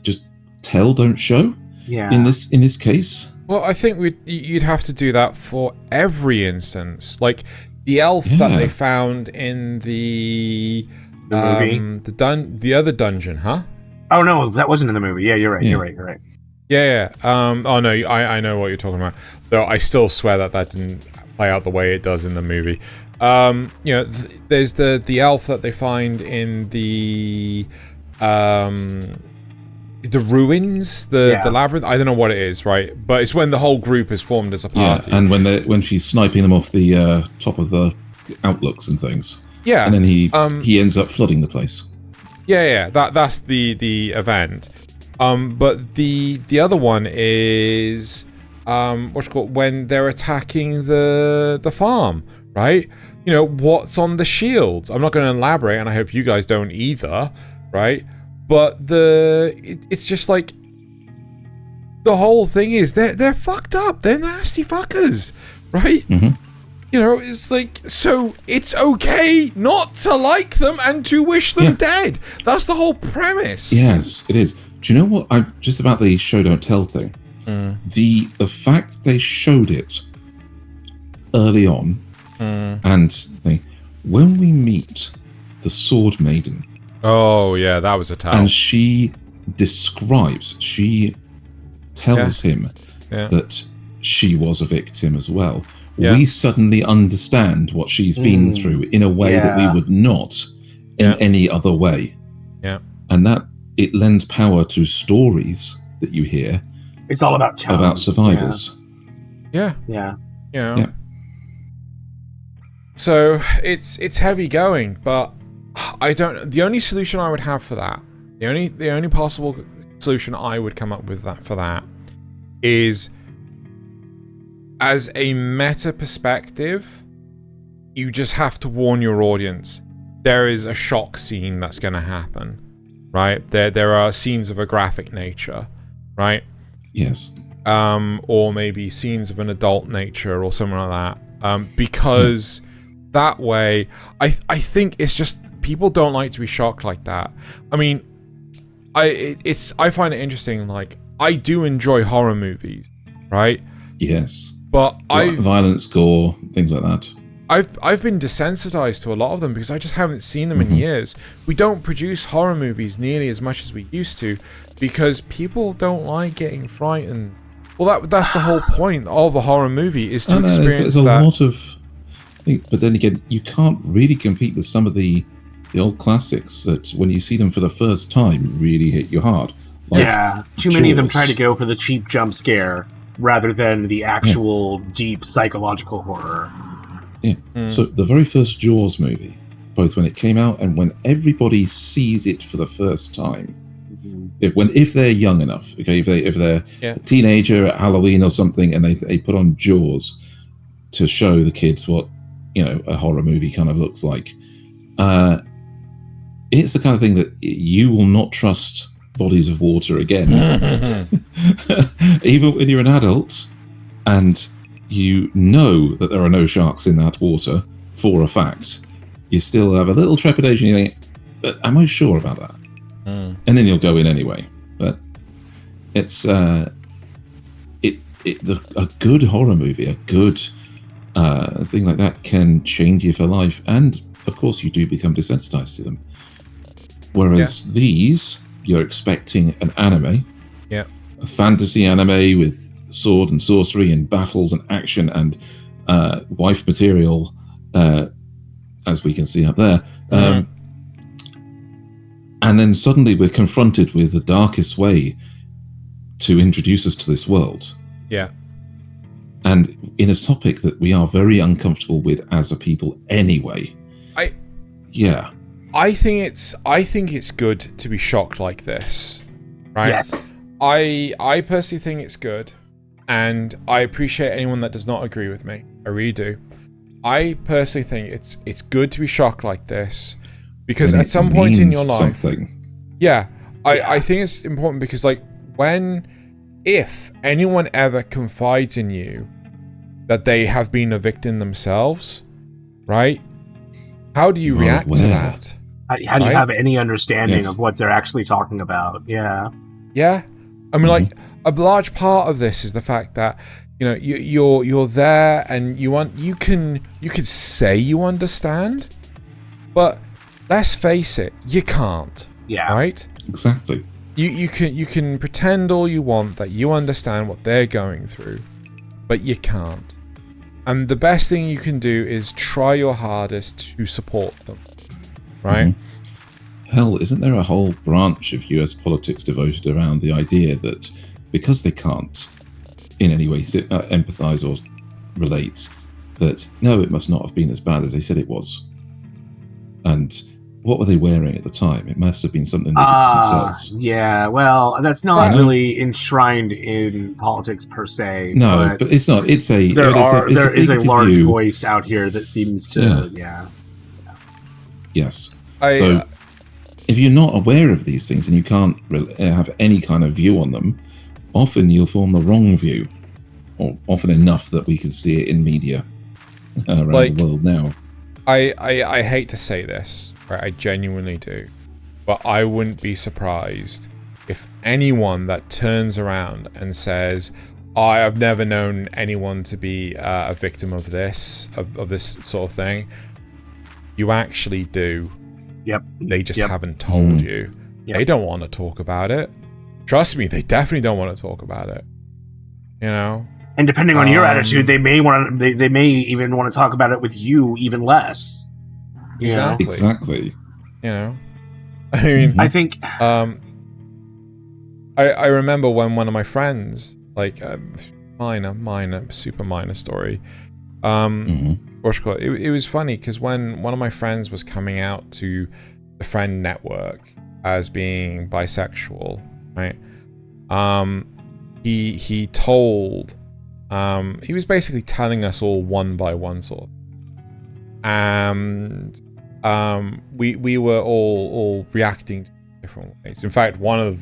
tell, don't show. Yeah. In this case. Well, I think you'd have to do that for every instance. Like, the elf that they found in the movie, the other dungeon, huh? Oh no, that wasn't in the movie. Yeah, you're right. You're right. Yeah. Oh no, I know what you're talking about. Though I still swear that didn't play out the way it does in the movie. There's the elf that they find in the ruins, the labyrinth. I don't know what it is, right? But it's when the whole group is formed as a party. Yeah, and when she's sniping them off the top of the outlooks and things. Yeah, and then he ends up flooding the place. Yeah. That's the event. But the other one is what's it called, when they're attacking the farm, right? What's on the shields. I'm not going to elaborate, and I hope you guys don't either, right? But it's just like the whole thing is they're fucked up. They're nasty fuckers, right? Mm-hmm. It's like, so it's okay not to like them and to wish them dead. That's the whole premise. Yes, it is. Do you know what? I'm just about the show don't tell thing. The fact they showed it early on, and when we meet the Sword Maiden. Oh yeah, that was a tell. And she tells him that she was a victim as well. Yeah. We suddenly understand what she's been through in a way that we would not in any other way. Yeah. And that it lends power to stories that you hear. It's all about tone. About survivors. Yeah. Yeah. So it's heavy going, but the only solution I would have for that, the only possible solution I would come up with for that is, as a meta perspective, you just have to warn your audience. There is a shock scene that's going to happen, right? There are scenes of a graphic nature, right? Yes. Or maybe scenes of an adult nature or something like that. Because that way, I think it's just people don't like to be shocked like that. I mean, I find it interesting. Like, I do enjoy horror movies, right? Yes. But violence, gore, things like that. I've been desensitized to a lot of them because I just haven't seen them in years. We don't produce horror movies nearly as much as we used to because people don't like getting frightened. Well, that's the whole point of a horror movie, is to experience there's a lot of. But then again, you can't really compete with some of the old classics that, when you see them for the first time, really hit you hard. Like too many of them try to go for the cheap jump scare rather than the actual deep psychological horror. Yeah. So the very first Jaws movie, both when it came out and when everybody sees it for the first time, if they're young enough, okay, if they're a teenager at Halloween or something, and they put on Jaws to show the kids what a horror movie kind of looks like, it's the kind of thing that you will not trust bodies of water again. Even when you're an adult and you know that there are no sharks in that water for a fact, you still have a little trepidation. You're like, but am I sure about that? And then you'll go in anyway. But it's a good horror movie, a good thing like that can change you for life, and of course you do become desensitized to them. Whereas these, you're expecting an anime, a fantasy anime with sword and sorcery and battles and action and wife material, as we can see up there. And then suddenly we're confronted with the darkest way to introduce us to this world. Yeah. And in a topic that we are very uncomfortable with as a people anyway. I think it's good to be shocked like this, right? Yes. I personally think it's good, and I appreciate anyone that does not agree with me. I really do. I personally think it's good to be shocked like this, because at some point in your life, I think it's important, because if anyone ever confides in you that they have been a victim themselves, right? How do you react to that? How do you have any understanding of what they're actually talking about? Yeah. Yeah. I mean, a large part of this is the fact that you're there, and you could say you understand, but let's face it, you can't. Yeah. Right? Exactly. You can pretend all you want that you understand what they're going through, but you can't. And the best thing you can do is try your hardest to support them. Right? Hell, isn't there a whole branch of US politics devoted around the idea that because they can't in any way empathize or relate, that no, it must not have been as bad as they said it was? And what were they wearing at the time? It must have been something they did for themselves. Yeah, well, that's not really enshrined in politics per se. No, but it's not. It's a there is a large view. voice out here that seems to Yes. So if you're not aware of these things and you can't have any kind of view on them, often you'll form the wrong view, or often enough that we can see it in media around the world now. I hate to say this, right? I genuinely do, but I wouldn't be surprised if anyone that turns around and says, I've never known anyone to be a victim of this sort of thing. You actually do. Yep. They just haven't told you. Yep. They don't want to talk about it. Trust me, they definitely don't want to talk about it. You know? And depending on your attitude, they may want to. They may even want to talk about it with you even less. Exactly. You know, I mean, I think. I remember when one of my friends, like, super minor story. It was funny because when one of my friends was coming out to the friend network as being bisexual, right? He told. He was basically telling us all one by one sort of. And we were all reacting to different ways. In fact, one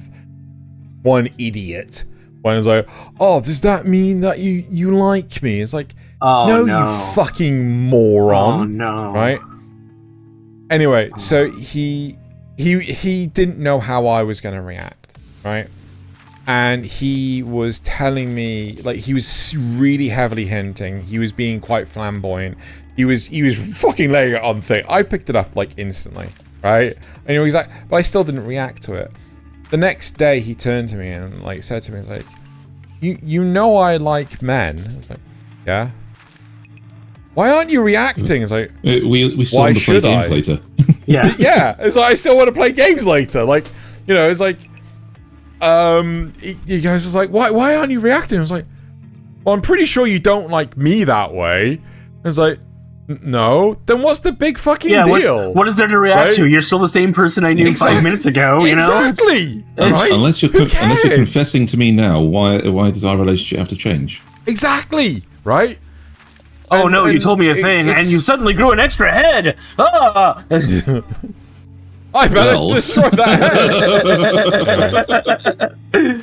idiot was like, "Oh, does that mean that you like me?" It's like, no, you fucking moron. Oh no. Right? Anyway, so he didn't know how I was going to react, right? And he was telling me, like, he was really heavily hinting. He was being quite flamboyant. He was fucking laying it on thick. I picked it up, like, instantly, right? And he was like, but I still didn't react to it. The next day, he turned to me and, like, said to me, like, you know I like men. I was like, yeah. Why aren't you reacting? It's like, we still want to play games later. Yeah. Yeah. It's like, I still want to play games later. Like, you know, it's like, you guys is like, why aren't you reacting? I was like, well, I'm pretty sure you don't like me that way. It's like, no. Then what's the big fucking deal? What is there to react to? You're still the same person I knew 5 minutes ago. You know? Exactly. Right? Unless you're confessing to me now, why does our relationship have to change? Exactly. Right. Oh no! You told me a thing, and you suddenly grew an extra head. Ah! I better destroy that head.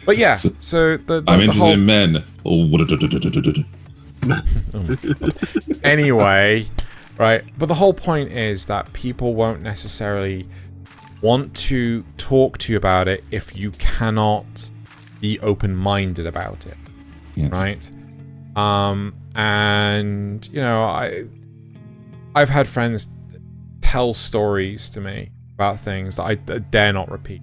But yeah, so I'm interested in men. Anyway, right? But the whole point is that people won't necessarily want to talk to you about it if you cannot be open-minded about it, right? And you know, I've had friends tell stories to me about things that I dare not repeat,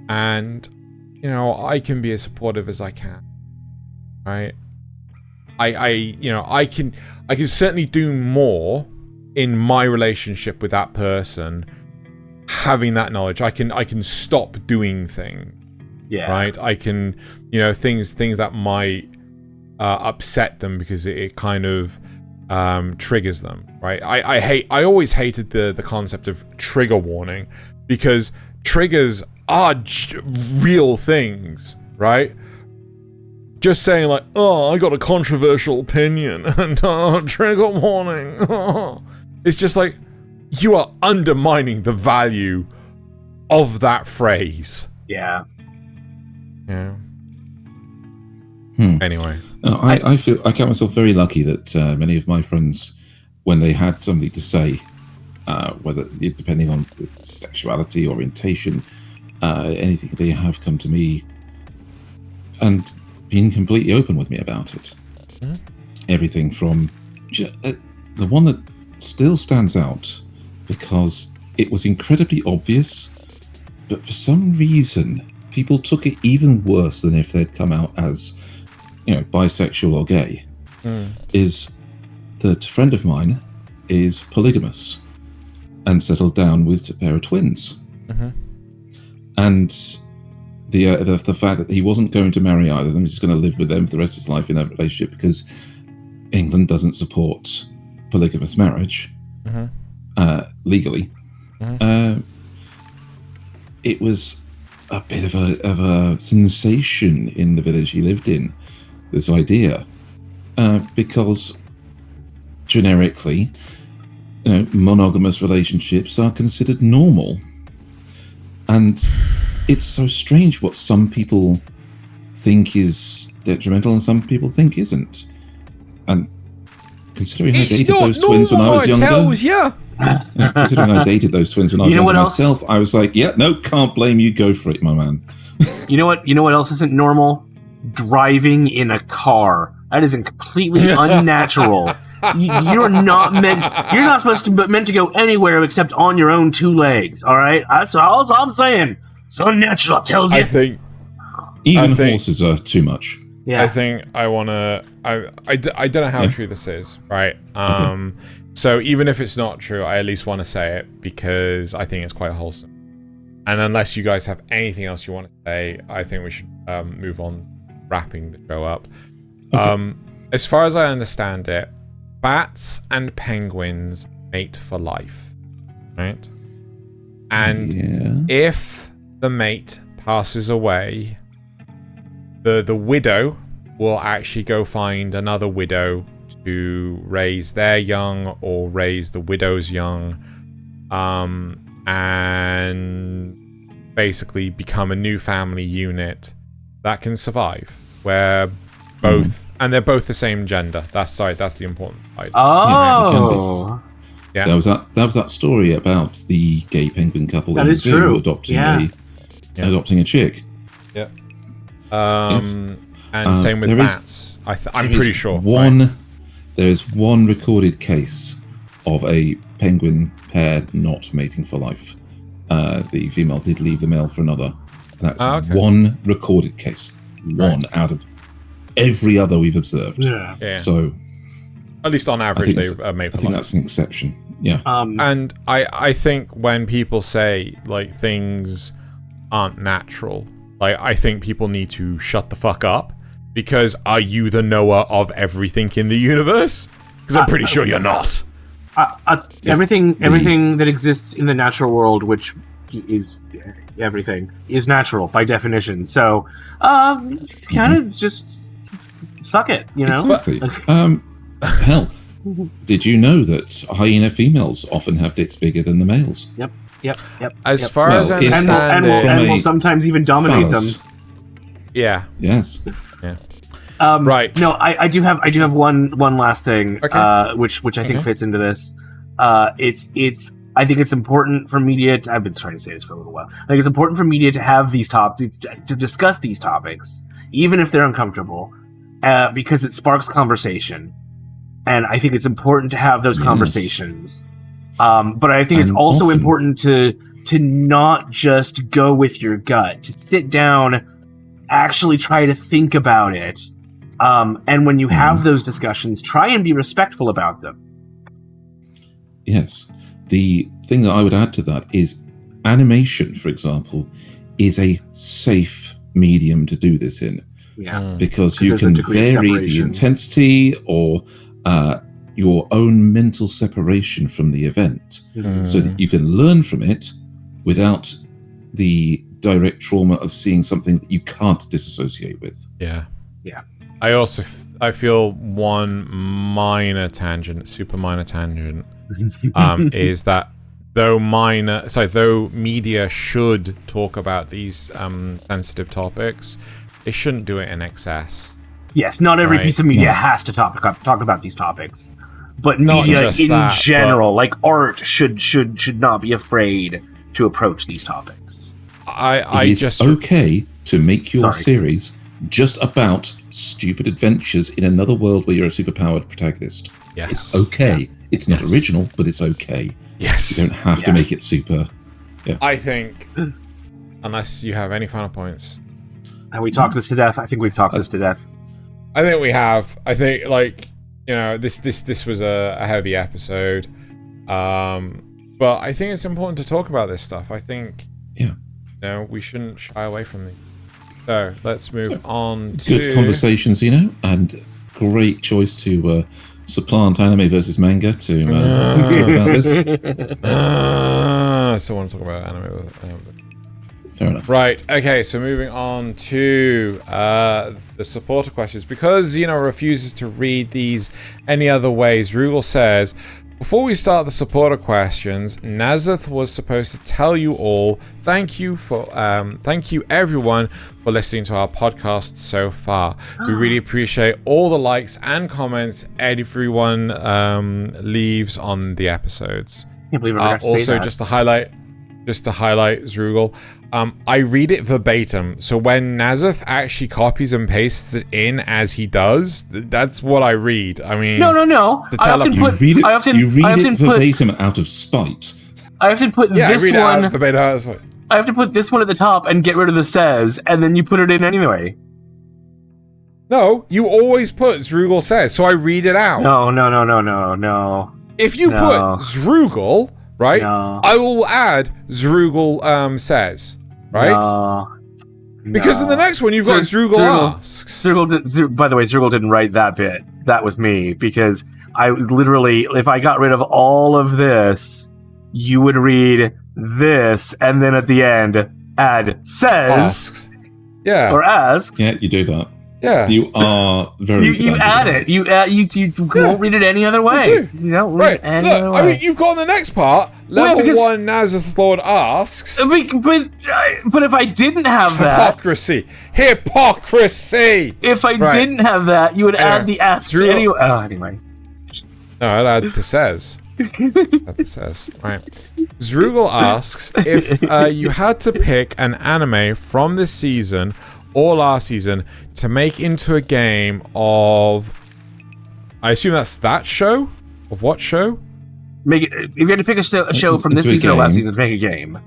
and you know, I can be as supportive as I can, right? I can certainly do more in my relationship with that person, having that knowledge. I can stop doing things, right? I can, you know, things that might upset them because it kind of triggers them, right? I always hated the concept of trigger warning, because triggers are real things, right? Just saying like, oh, I got a controversial opinion and trigger warning. It's just like, you are undermining the value of that phrase. Yeah. Yeah. Anyway. I count myself very lucky that many of my friends, when they had something to say, whether depending on sexuality, orientation, anything, they have come to me and been completely open with me about it. Mm-hmm. Everything from the one that still stands out because it was incredibly obvious, but for some reason people took it even worse than if they'd come out as, bisexual or gay. Is that a friend of mine is polygamous and settled down with a pair of twins. Mm-hmm. And the fact that he wasn't going to marry either of them, he's just going to live with them for the rest of his life in a relationship because England doesn't support polygamous marriage legally. Mm-hmm. It was a bit of a sensation in the village he lived in, this idea, because generically, monogamous relationships are considered normal. And it's so strange what some people think is detrimental and some people think isn't. And considering I dated those twins when I was younger... considering I dated those twins when I was younger myself, I was like, no, can't blame you, go for it, my man. You know what else isn't normal? Driving in a car. That isn't completely unnatural. You're not supposed to meant to go anywhere except on your own two legs, all right? That's all I'm saying. It's unnatural, tells you. I think horses are too much. Yeah. I think I don't know how true this is, right? So even if it's not true, I at least want to say it because I think it's quite wholesome. And unless you guys have anything else you want to say, I think we should move on, wrapping the show up. Okay. As far as I understand it, bats and penguins mate for life, right? And if the mate passes away, the widow will actually go find another widow to raise their young or raise the widow's young, and basically become a new family unit that can survive, where both and they're both the same gender. That's the important side. Oh, yeah. That was that story about the gay penguin couple that is true. Adopting a chick. Yeah. And same with bats. I'm pretty sure. There is one recorded case of a penguin pair not mating for life. The female did leave the male for another. And that's one recorded case. One out of every other we've observed. Yeah. So, at least on average, they mate for life. I think that's an exception. Yeah. And I think when people say like things aren't natural, like I think people need to shut the fuck up. Because are you the knower of everything in the universe? Because I'm pretty sure you're not. Everything that exists in the natural world, which is everything, is natural by definition. So, kind of just suck it, Exactly. Hell, did you know that hyena females often have dicks bigger than the males? Yep. As far as I understand, and will sometimes even dominate them. Yeah. Yes. Yeah. Right. No, I do have one last thing, which I think fits into this. I think it's important for media. I've been trying to say this for a little while. I think it's important for media to have these topics, to discuss these topics, even if they're uncomfortable, because it sparks conversation, and I think it's important to have those conversations. But I think it's also important to not just go with your gut, to sit down, actually try to think about it. And when you have those discussions, try and be respectful about them. Yes. The thing that I would add to that is animation, for example, is a safe medium to do this in. Yeah. Because you can vary the intensity or your own mental separation from the event so that you can learn from it without the direct trauma of seeing something that you can't disassociate with. Yeah. I feel one super minor tangent, is that though media should talk about these sensitive topics, they shouldn't do it in excess. Yes, not every piece of media has to talk about these topics, but media in general, like art, should not be afraid to approach these topics. It's okay to make your series just about stupid adventures in another world where you're a superpowered protagonist. Yes. It's okay. It's not original, but it's okay. Yes. You don't have to make it super. Yeah. I think, unless you have any final points. And we talked this to death. I think we've talked this to death. I think we have. I think, like, you know, this was a heavy episode. But I think it's important to talk about this stuff. I think, you know, we shouldn't shy away from these. So let's move on to good conversations, and great choice to supplant anime versus manga to talk about this. I still want to talk about anime. Fair enough. Right. Okay. So moving on to the supporter questions, because Xeno refuses to read these any other ways. Rugal says, before we start the supporter questions, Nasuth was supposed to tell you all thank you everyone for listening to our podcast so far. We really appreciate all the likes and comments everyone leaves on the episodes. Can't believe I forgot to say Also, that. just to highlight Zrugal, I read it verbatim. So when Nasuth actually copies and pastes it in as he does, that's what I read. I mean, No. You read it verbatim out of spite. I often put I this read it one. out verbatim. That's what. I have to put this one at the top and get rid of the says, and then you put it in anyway. No, you always put Zrugal says, so I read it out. No. If you put Zrugal, right, I will add Zrugal says, right? No. Because in the next one you've got Zrugal asks. By the way, Zrugal didn't write that bit. That was me, because I literally, if I got rid of all of this, you would read this, and then at the end add says Asks. Yeah. or asks. Yeah, you do that. Yeah. You are very. You add it. You won't read it any other way. do. You don't read Right. it any Look, other way. I mean, you've got the next part. Level because- 1 Nasuth Lord asks. But if I didn't have that, Hypocrisy. if I Right. didn't have that, you would add the asks Drew- anyway. Oh, anyway. No, I'd add the says. Add the says. Right. Zrugal asks if you had to pick an anime from this season or last season to make into a game of. I assume that's that show? Of what show? Make it. If you had to pick a show from this Into a season or last game. season to make a game,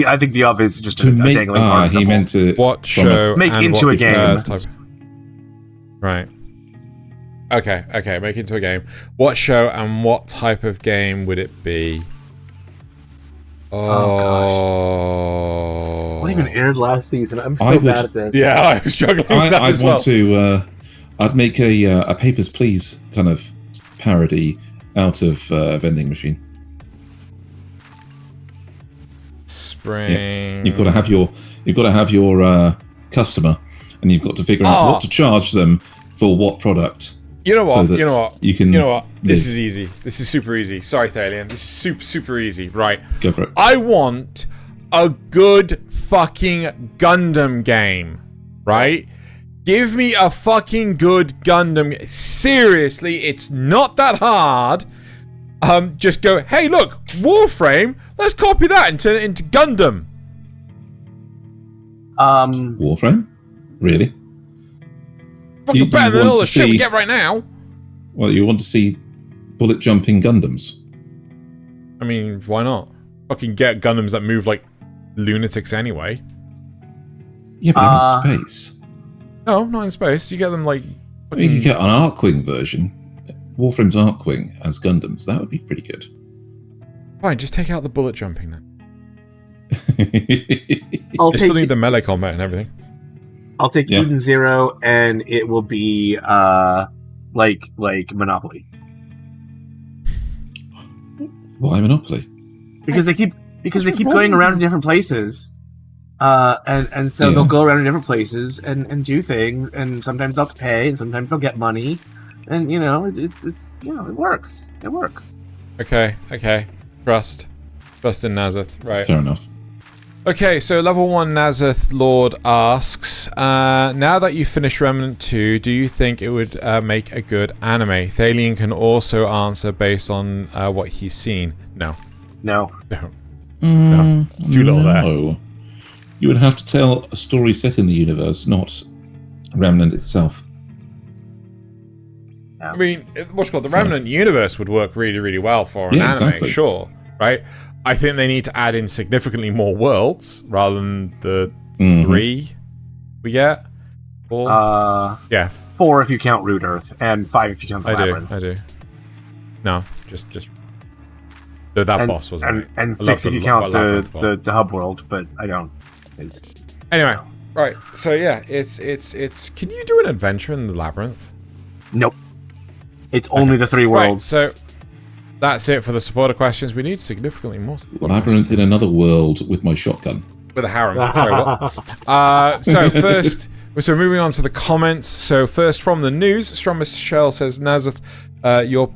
I think the obvious is just To a make, dangling participle. he meant to What from show? Make and into what a game. type- Right. Okay, make it into a game. What show and what type of game would it be? Oh, What even aired last season? I'm I so would- bad at this. Yeah, I was struggling with that I'd as well. want to. I'd make a Papers, Please kind of parody out of vending machine. Spring. You've got to have your customer, and you've got to figure out what to charge them for what product. You know so what? that You know what? you can You know what? This live. is easy. This is super easy. Sorry, Thaylien. This is super easy. Right. Go for it. I want a good fucking Gundam game. Right? Give me a fucking good Gundam. Seriously, it's not that hard. Just go, hey, look, Warframe. Let's copy that and turn it into Gundam. Warframe? Really? Fucking better than want all to the shit we see- get right now. Well, you want to see bullet jumping Gundams? I mean, why not? Fucking get Gundams that move like lunatics anyway. Yeah, but in space. No, not in space. You get them like. You could get an Arkwing version. Warframe's Arkwing as Gundams. That would be pretty good. Fine, just take out the bullet jumping then. I'll You still need the melee combat and everything. I'll take Yeah. Eden Zero, and it will be like Monopoly, Why Monopoly? because they keep What's going wrong? around to different places, and so Yeah. they'll go around to different places and do things, and sometimes they'll pay, and sometimes they'll get money, and it's it works. It works. Okay. Trust in Nasuth. Right. Fair enough. Okay, so level 1 Nasuth Lord asks, now that you've finished Remnant 2, do you think it would make a good anime? Thaylien can also answer based on what he's seen. No. No. Too little there. No. You would have to tell a story set in the universe, not Remnant itself. I mean, what's called the Remnant universe would work really, really well for an anime, sure, right? I think they need to add in significantly more worlds rather than the 3 we get. 4? Yeah. 4 if you count Root Earth, and 5 if you count the Labyrinth. I do. No, just that boss was and 6 if you count the hub world, but I don't. Anyway, right. So yeah, it's. Can you do an adventure in the Labyrinth? Nope. It's only the 3 worlds. Right, so that's it for the supporter questions. We need significantly more. Labyrinth in another world with my shotgun. With a harem. Sorry, what? So moving on to the comments. So first from the news, Strongest Shell says, Nasuth, you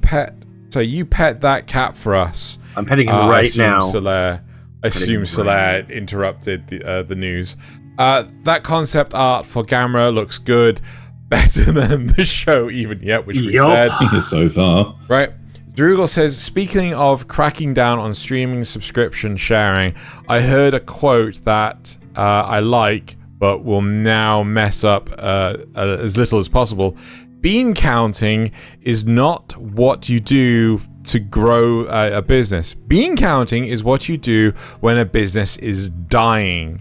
pet that cat for us. I'm petting him right now. I assume Solaire interrupted the news. That concept art for Gamera looks good. Better than the show even yet, which we said. So far. Right. Drugel says, speaking of cracking down on streaming subscription sharing, I heard a quote that I like, but will now mess up as little as possible. Bean counting is not what you do to grow a business. Bean counting is what you do when a business is dying.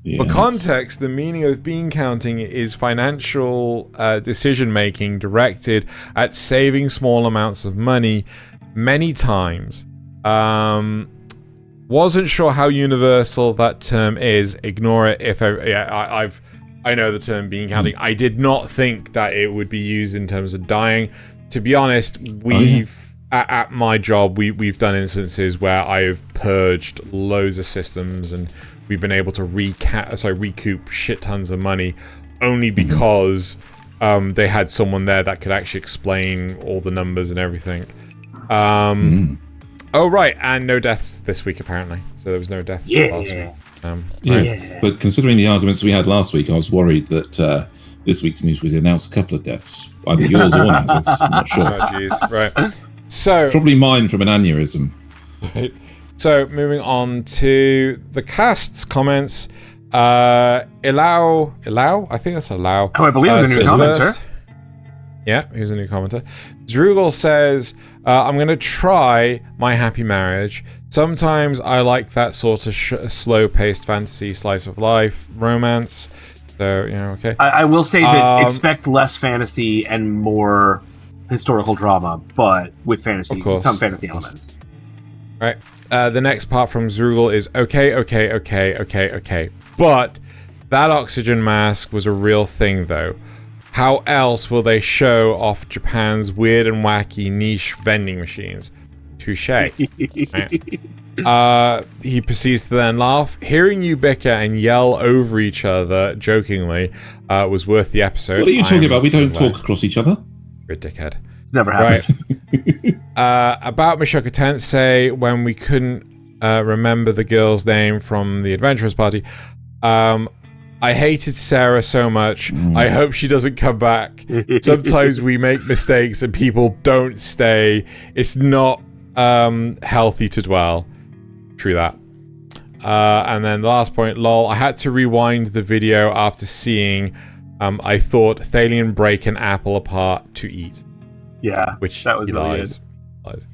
Yes. For context, the meaning of bean counting is financial decision-making directed at saving small amounts of money many times. Wasn't sure how universal that term is. Ignore it if I know the term bean counting. I did not think that it would be used in terms of dying. To be honest, at my job, we've done instances where I've purged loads of systems and we've been able to recoup shit tons of money only because they had someone there that could actually explain all the numbers and everything. Oh, right, and no deaths this week, apparently. So there was no deaths last week. But considering the arguments we had last week, I was worried that this week's news would announce a couple of deaths. Either yours or Nasuth's, I'm not sure. Oh, jeez, right. So probably mine from an aneurysm. Right. So, moving on to the cast's comments. Ilau? I think that's Ilau. Oh, I believe it's a new commenter. Yeah, here's a new commenter. Drugel says, I'm going to try My Happy Marriage. Sometimes I like that sort of slow-paced fantasy, slice of life, romance. So, okay. I will say that expect less fantasy and more historical drama, but with fantasy, some fantasy elements. Right. The next part from Zrugel is okay. But that oxygen mask was a real thing, though. How else will they show off Japan's weird and wacky niche vending machines? Touche. Right. He proceeds to then laugh. Hearing you bicker and yell over each other, jokingly, was worth the episode. What are you talking about? We don't talk across each other. You're a dickhead. It's never happened. Right. About Mushoku Tensei, when we couldn't remember the girl's name from the Adventurers Party, I hated Sarah so much. I hope she doesn't come back. Sometimes we make mistakes and people don't stay. It's not healthy to dwell. True that. And then the last point, lol, I had to rewind the video after seeing I thought Thaylien break an apple apart to eat. Yeah, which that was he really lies.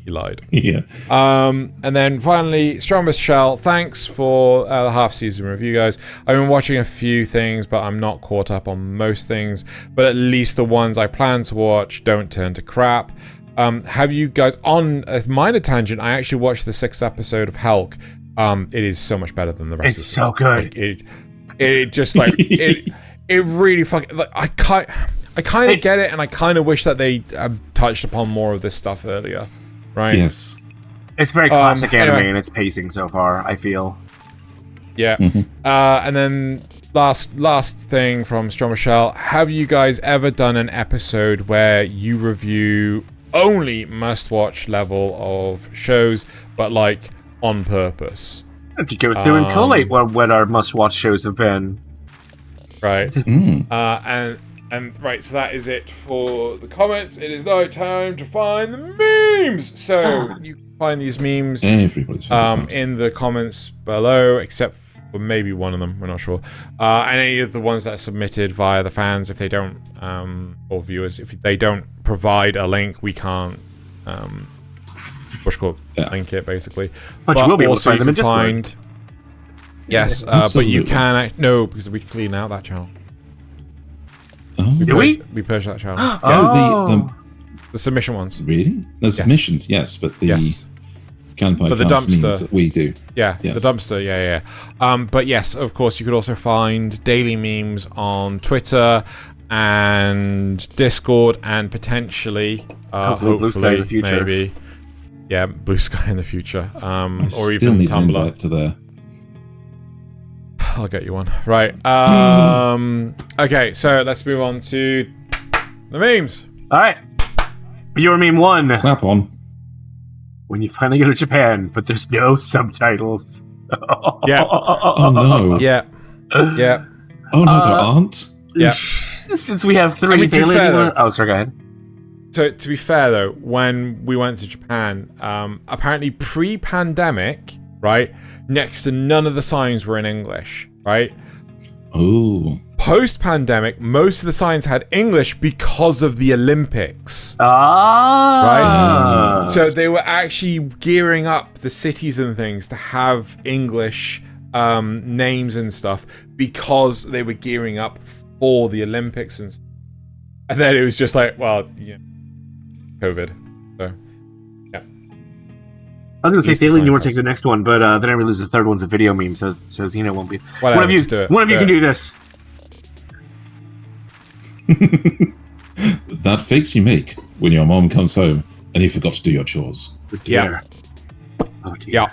He lied. Yeah. And then finally, Strongest Shell, thanks for the half-season review, guys. I've been watching a few things, but I'm not caught up on most things. But at least the ones I plan to watch don't turn to crap. Have you guys, on a minor tangent, I actually watched the 6th episode of Helk. It is so much better than the rest of the It's so good. Like, it just, like, it really fucking, like, I kind of get it, and I kind of wish that they touched upon more of this stuff earlier, right? Yes. It's very classic anime in its pacing so far, I feel. Yeah. And then last thing from Strong Michelle, have you guys ever done an episode where you review only must-watch level of shows, but, like, on purpose? I have to go through and collate what our must-watch shows have been. Right. And right, so that is it for the comments. It is now time to find the memes. So you can find these memes Everybody's in the comments below, except or maybe one of them. We're not sure. And any of the ones that are submitted via the fans, if they don't, or viewers, if they don't provide a link, we can't. Link it basically. But you will be able to find them in Discord. Yes, but you can no, because we clean out that channel. We purged that channel. The submission ones. Really? The submissions, yes, but the Kanpai but the Cast dumpster memes that we do. Yeah, yes. The dumpster, yeah. But yes, of course, you could also find daily memes on Twitter and Discord and potentially, hopefully, Blue Sky in the future. maybe, Blue Sky in the future, or still even need an Tumblr. invite to there. I'll get you one. Right. Okay, so let's move on to the memes. All right. Your meme 1. Clap on. When you finally go to Japan, but there's no subtitles. Yeah. Oh no. Yeah. Oh no, there aren't. Yeah. Since we have 3 I mean, to be daily... fair, Oh, sorry, go ahead. So, to be fair, though, when we went to Japan, apparently pre-pandemic, right, next to none of the signs were in English, right? Oh. Post-pandemic, most of the signs had English because of the Olympics. Ah. Right? So they were actually gearing up the cities and things to have English names and stuff because they were gearing up for the Olympics and then it was just like, well, COVID. So, yeah. I was going to say, Thaylien, you want to take the next one, but then I realized the third one's a video meme, so Xena won't be. Whatever, one of you can do this. That face you make when your mom comes home and you forgot to do your chores. Oh dear. Oh dear. Yeah.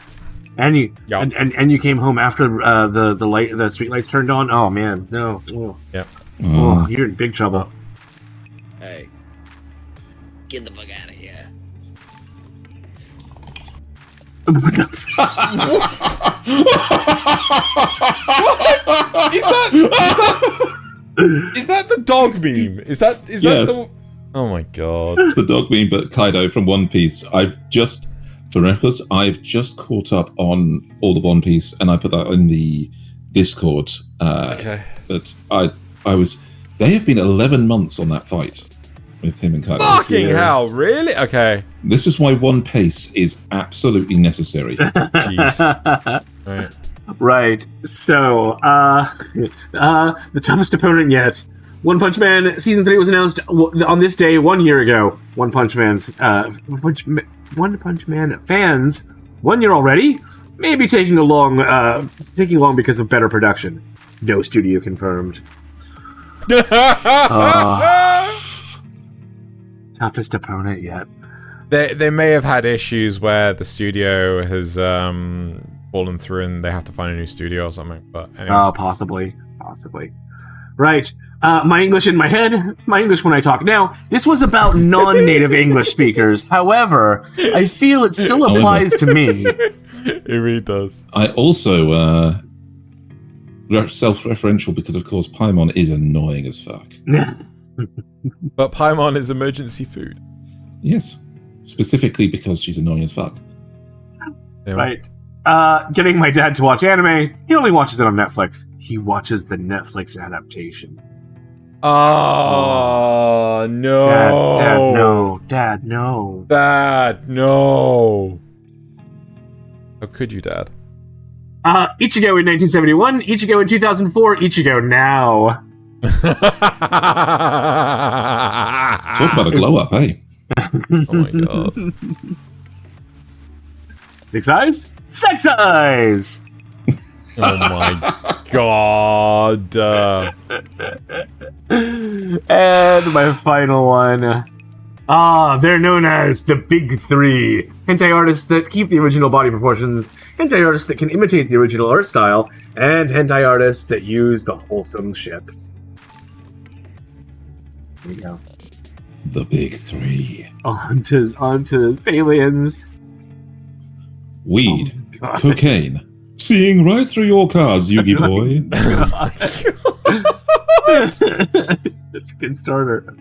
And you and you came home after the street lights turned on. Oh man, no. Oh. Yeah. Oh, you're in big trouble. Hey, get the fuck out of here. Is that the dog meme? Is that Yes. the... Oh my god. It's the dog meme, but Kaido from One Piece. For records, I've just caught up on all the One Piece, and I put that in the Discord. Okay. That they have been 11 months on that fight with him and Kaido. Fucking hell, really? Okay. This is why One Piece is absolutely necessary. Jeez. Right. Right. So, the toughest opponent yet. One Punch Man Season 3 was announced on this day 1 year ago. One Punch Man fans 1 year already? Maybe taking long because of better production. No studio confirmed. Toughest opponent yet. They may have had issues where the studio has fallen through and they have to find a new studio or something. But anyway. Possibly. Right. My English in my head, my English when I talk now. This was about non-native English speakers. However, I feel it still applies to me. It really does. I also self-referential because, of course, Paimon is annoying as fuck. But Paimon is emergency food. Yes. Specifically because she's annoying as fuck. Anyway. Right. Getting my dad to watch anime. He only watches it on Netflix. He watches the Netflix adaptation. Oh, no. Dad, no. Dad, no. Dad, no. How could you, Dad? Ichigo in 1971, Ichigo in 2004, Ichigo now. Talk about a glow-up, eh? Oh my god. 6 eyes? Sex eyes! Oh my god. And my final one. They're known as the Big Three. Hentai artists that keep the original body proportions, hentai artists that can imitate the original art style, and hentai artists that use the wholesome ships. There you go. The Big Three. On to Thaliens. Weed. Oh, God. Cocaine. Seeing right through your cards, Yugi boy. That's a good starter.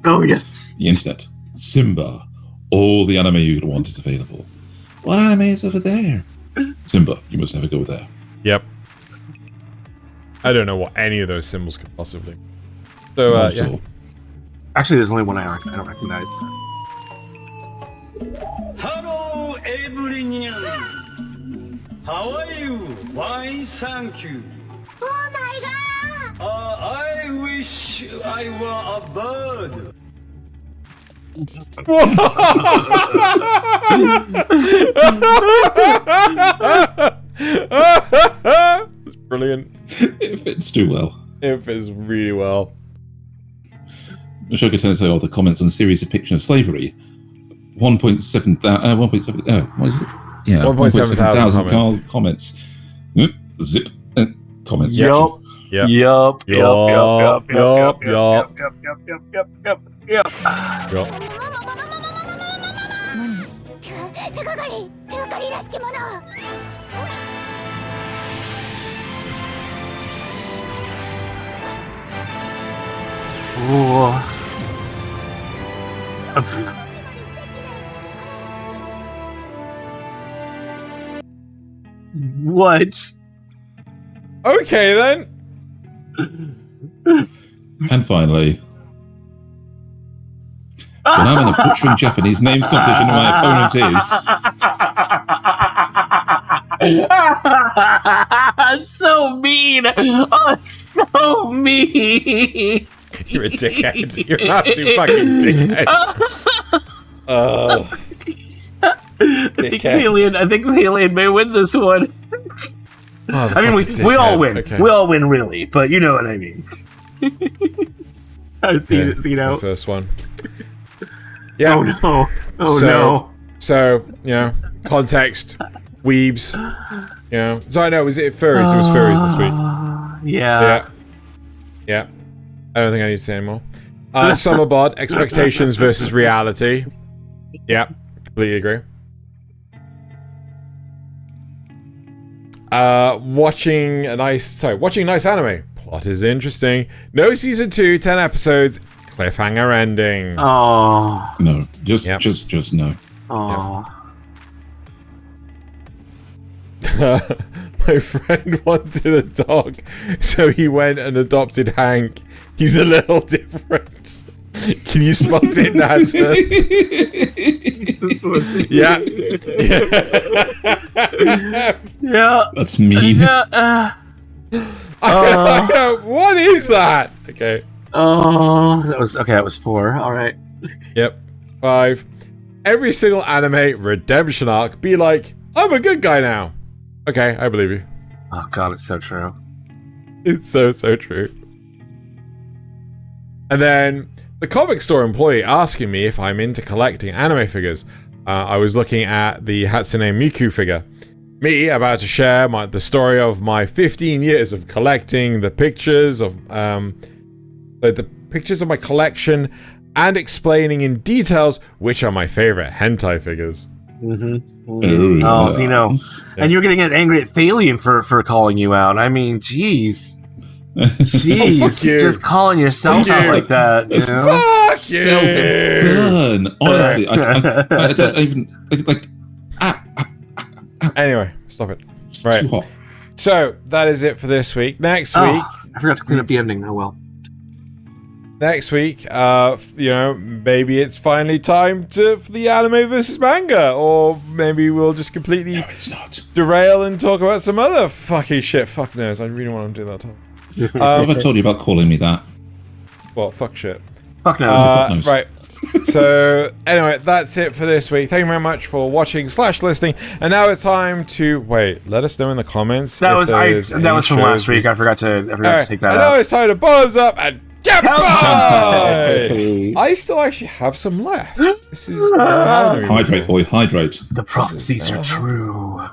Oh, yes. The internet. Simba. All the anime you could want is available. What anime is over there? Simba, you must never go there. Yep. I don't know what any of those symbols could possibly. So, Not at yeah. all. Actually, there's only one I don't recognize. Hello, everyone. How are you? Fine, thank you. Oh my god! I wish I were a bird. It's brilliant. It fits too well. It fits really well. Mushoku Tensei, or the comments on series depiction of slavery. 1.7 what is it? Yeah, 1.7 thousand comments. Zip. Comment Yup. section. Yep. Yup. Yep. 手がかりらしきもの。 Ooh. What? Okay then. And finally, when I'm in a butchering Japanese names competition and my opponent is... So mean! Oh, so mean! You're a dickhead. You're an absolute fucking dickhead. I think Thaylien may win this one. Oh, I mean, we all win. Okay. We all win, really, but you know what I mean. Okay, You know. the first one. Yeah. Oh no! Oh So- no! So, you know, context, weebs. You know. So I know, was it furries? It was furries this week. Yeah. Yeah. I don't think I need to say anymore. Summer bod, expectations versus reality. Yeah, completely agree. Watching nice anime. Plot is interesting. No season 2, 10 episodes, cliffhanger ending. Oh. No, just no. Oh. My friend wanted a dog, so he went and adopted Hank. He's a little different. Can you spot it, Nasuth? Yeah. Yeah. That's mean. Yeah. What is that? Okay. Oh, that was 4. All right. Yep. 5. Every single anime redemption arc be like, I'm a good guy now. Okay, I believe you. Oh god, it's so true. It's so true. And then the comic store employee asking me if I'm into collecting anime figures. I was looking at the Hatsune Miku figure. Me about to share the story of my 15 years of collecting the pictures of the pictures of my collection and explaining in details which are my favorite hentai figures. Mm-hmm. Oh, Zeno. And you're gonna get angry at Thaylien for calling you out. I mean, jeez. Jeez, fuck you. just calling yourself out like that. You know? Fuck Self-burn. Honestly, I don't even like. Anyway, stop it. It's Right. too hot. So that is it for this week. Next week, I forgot to clean up the ending. Oh well. Maybe it's finally time for the anime versus manga, or maybe we'll just completely No, it's not. derail and talk about some other fucking shit. Fuck knows. I really want to do that time. What have I told you about calling me that? Well, fuck shit. Fuck no. fuck knows. Right. So anyway, that's it for this week. Thank you very much for watching / listening. And now it's time to wait. Let us know in the comments. That if was there's that any was from shows last week. I forgot to Alright, take that and now out. it's time to bottoms up and Kanpai! Kanpai. I still actually have some left. This is hydrate. Hydrate, boy, hydrate. The prophecies are true.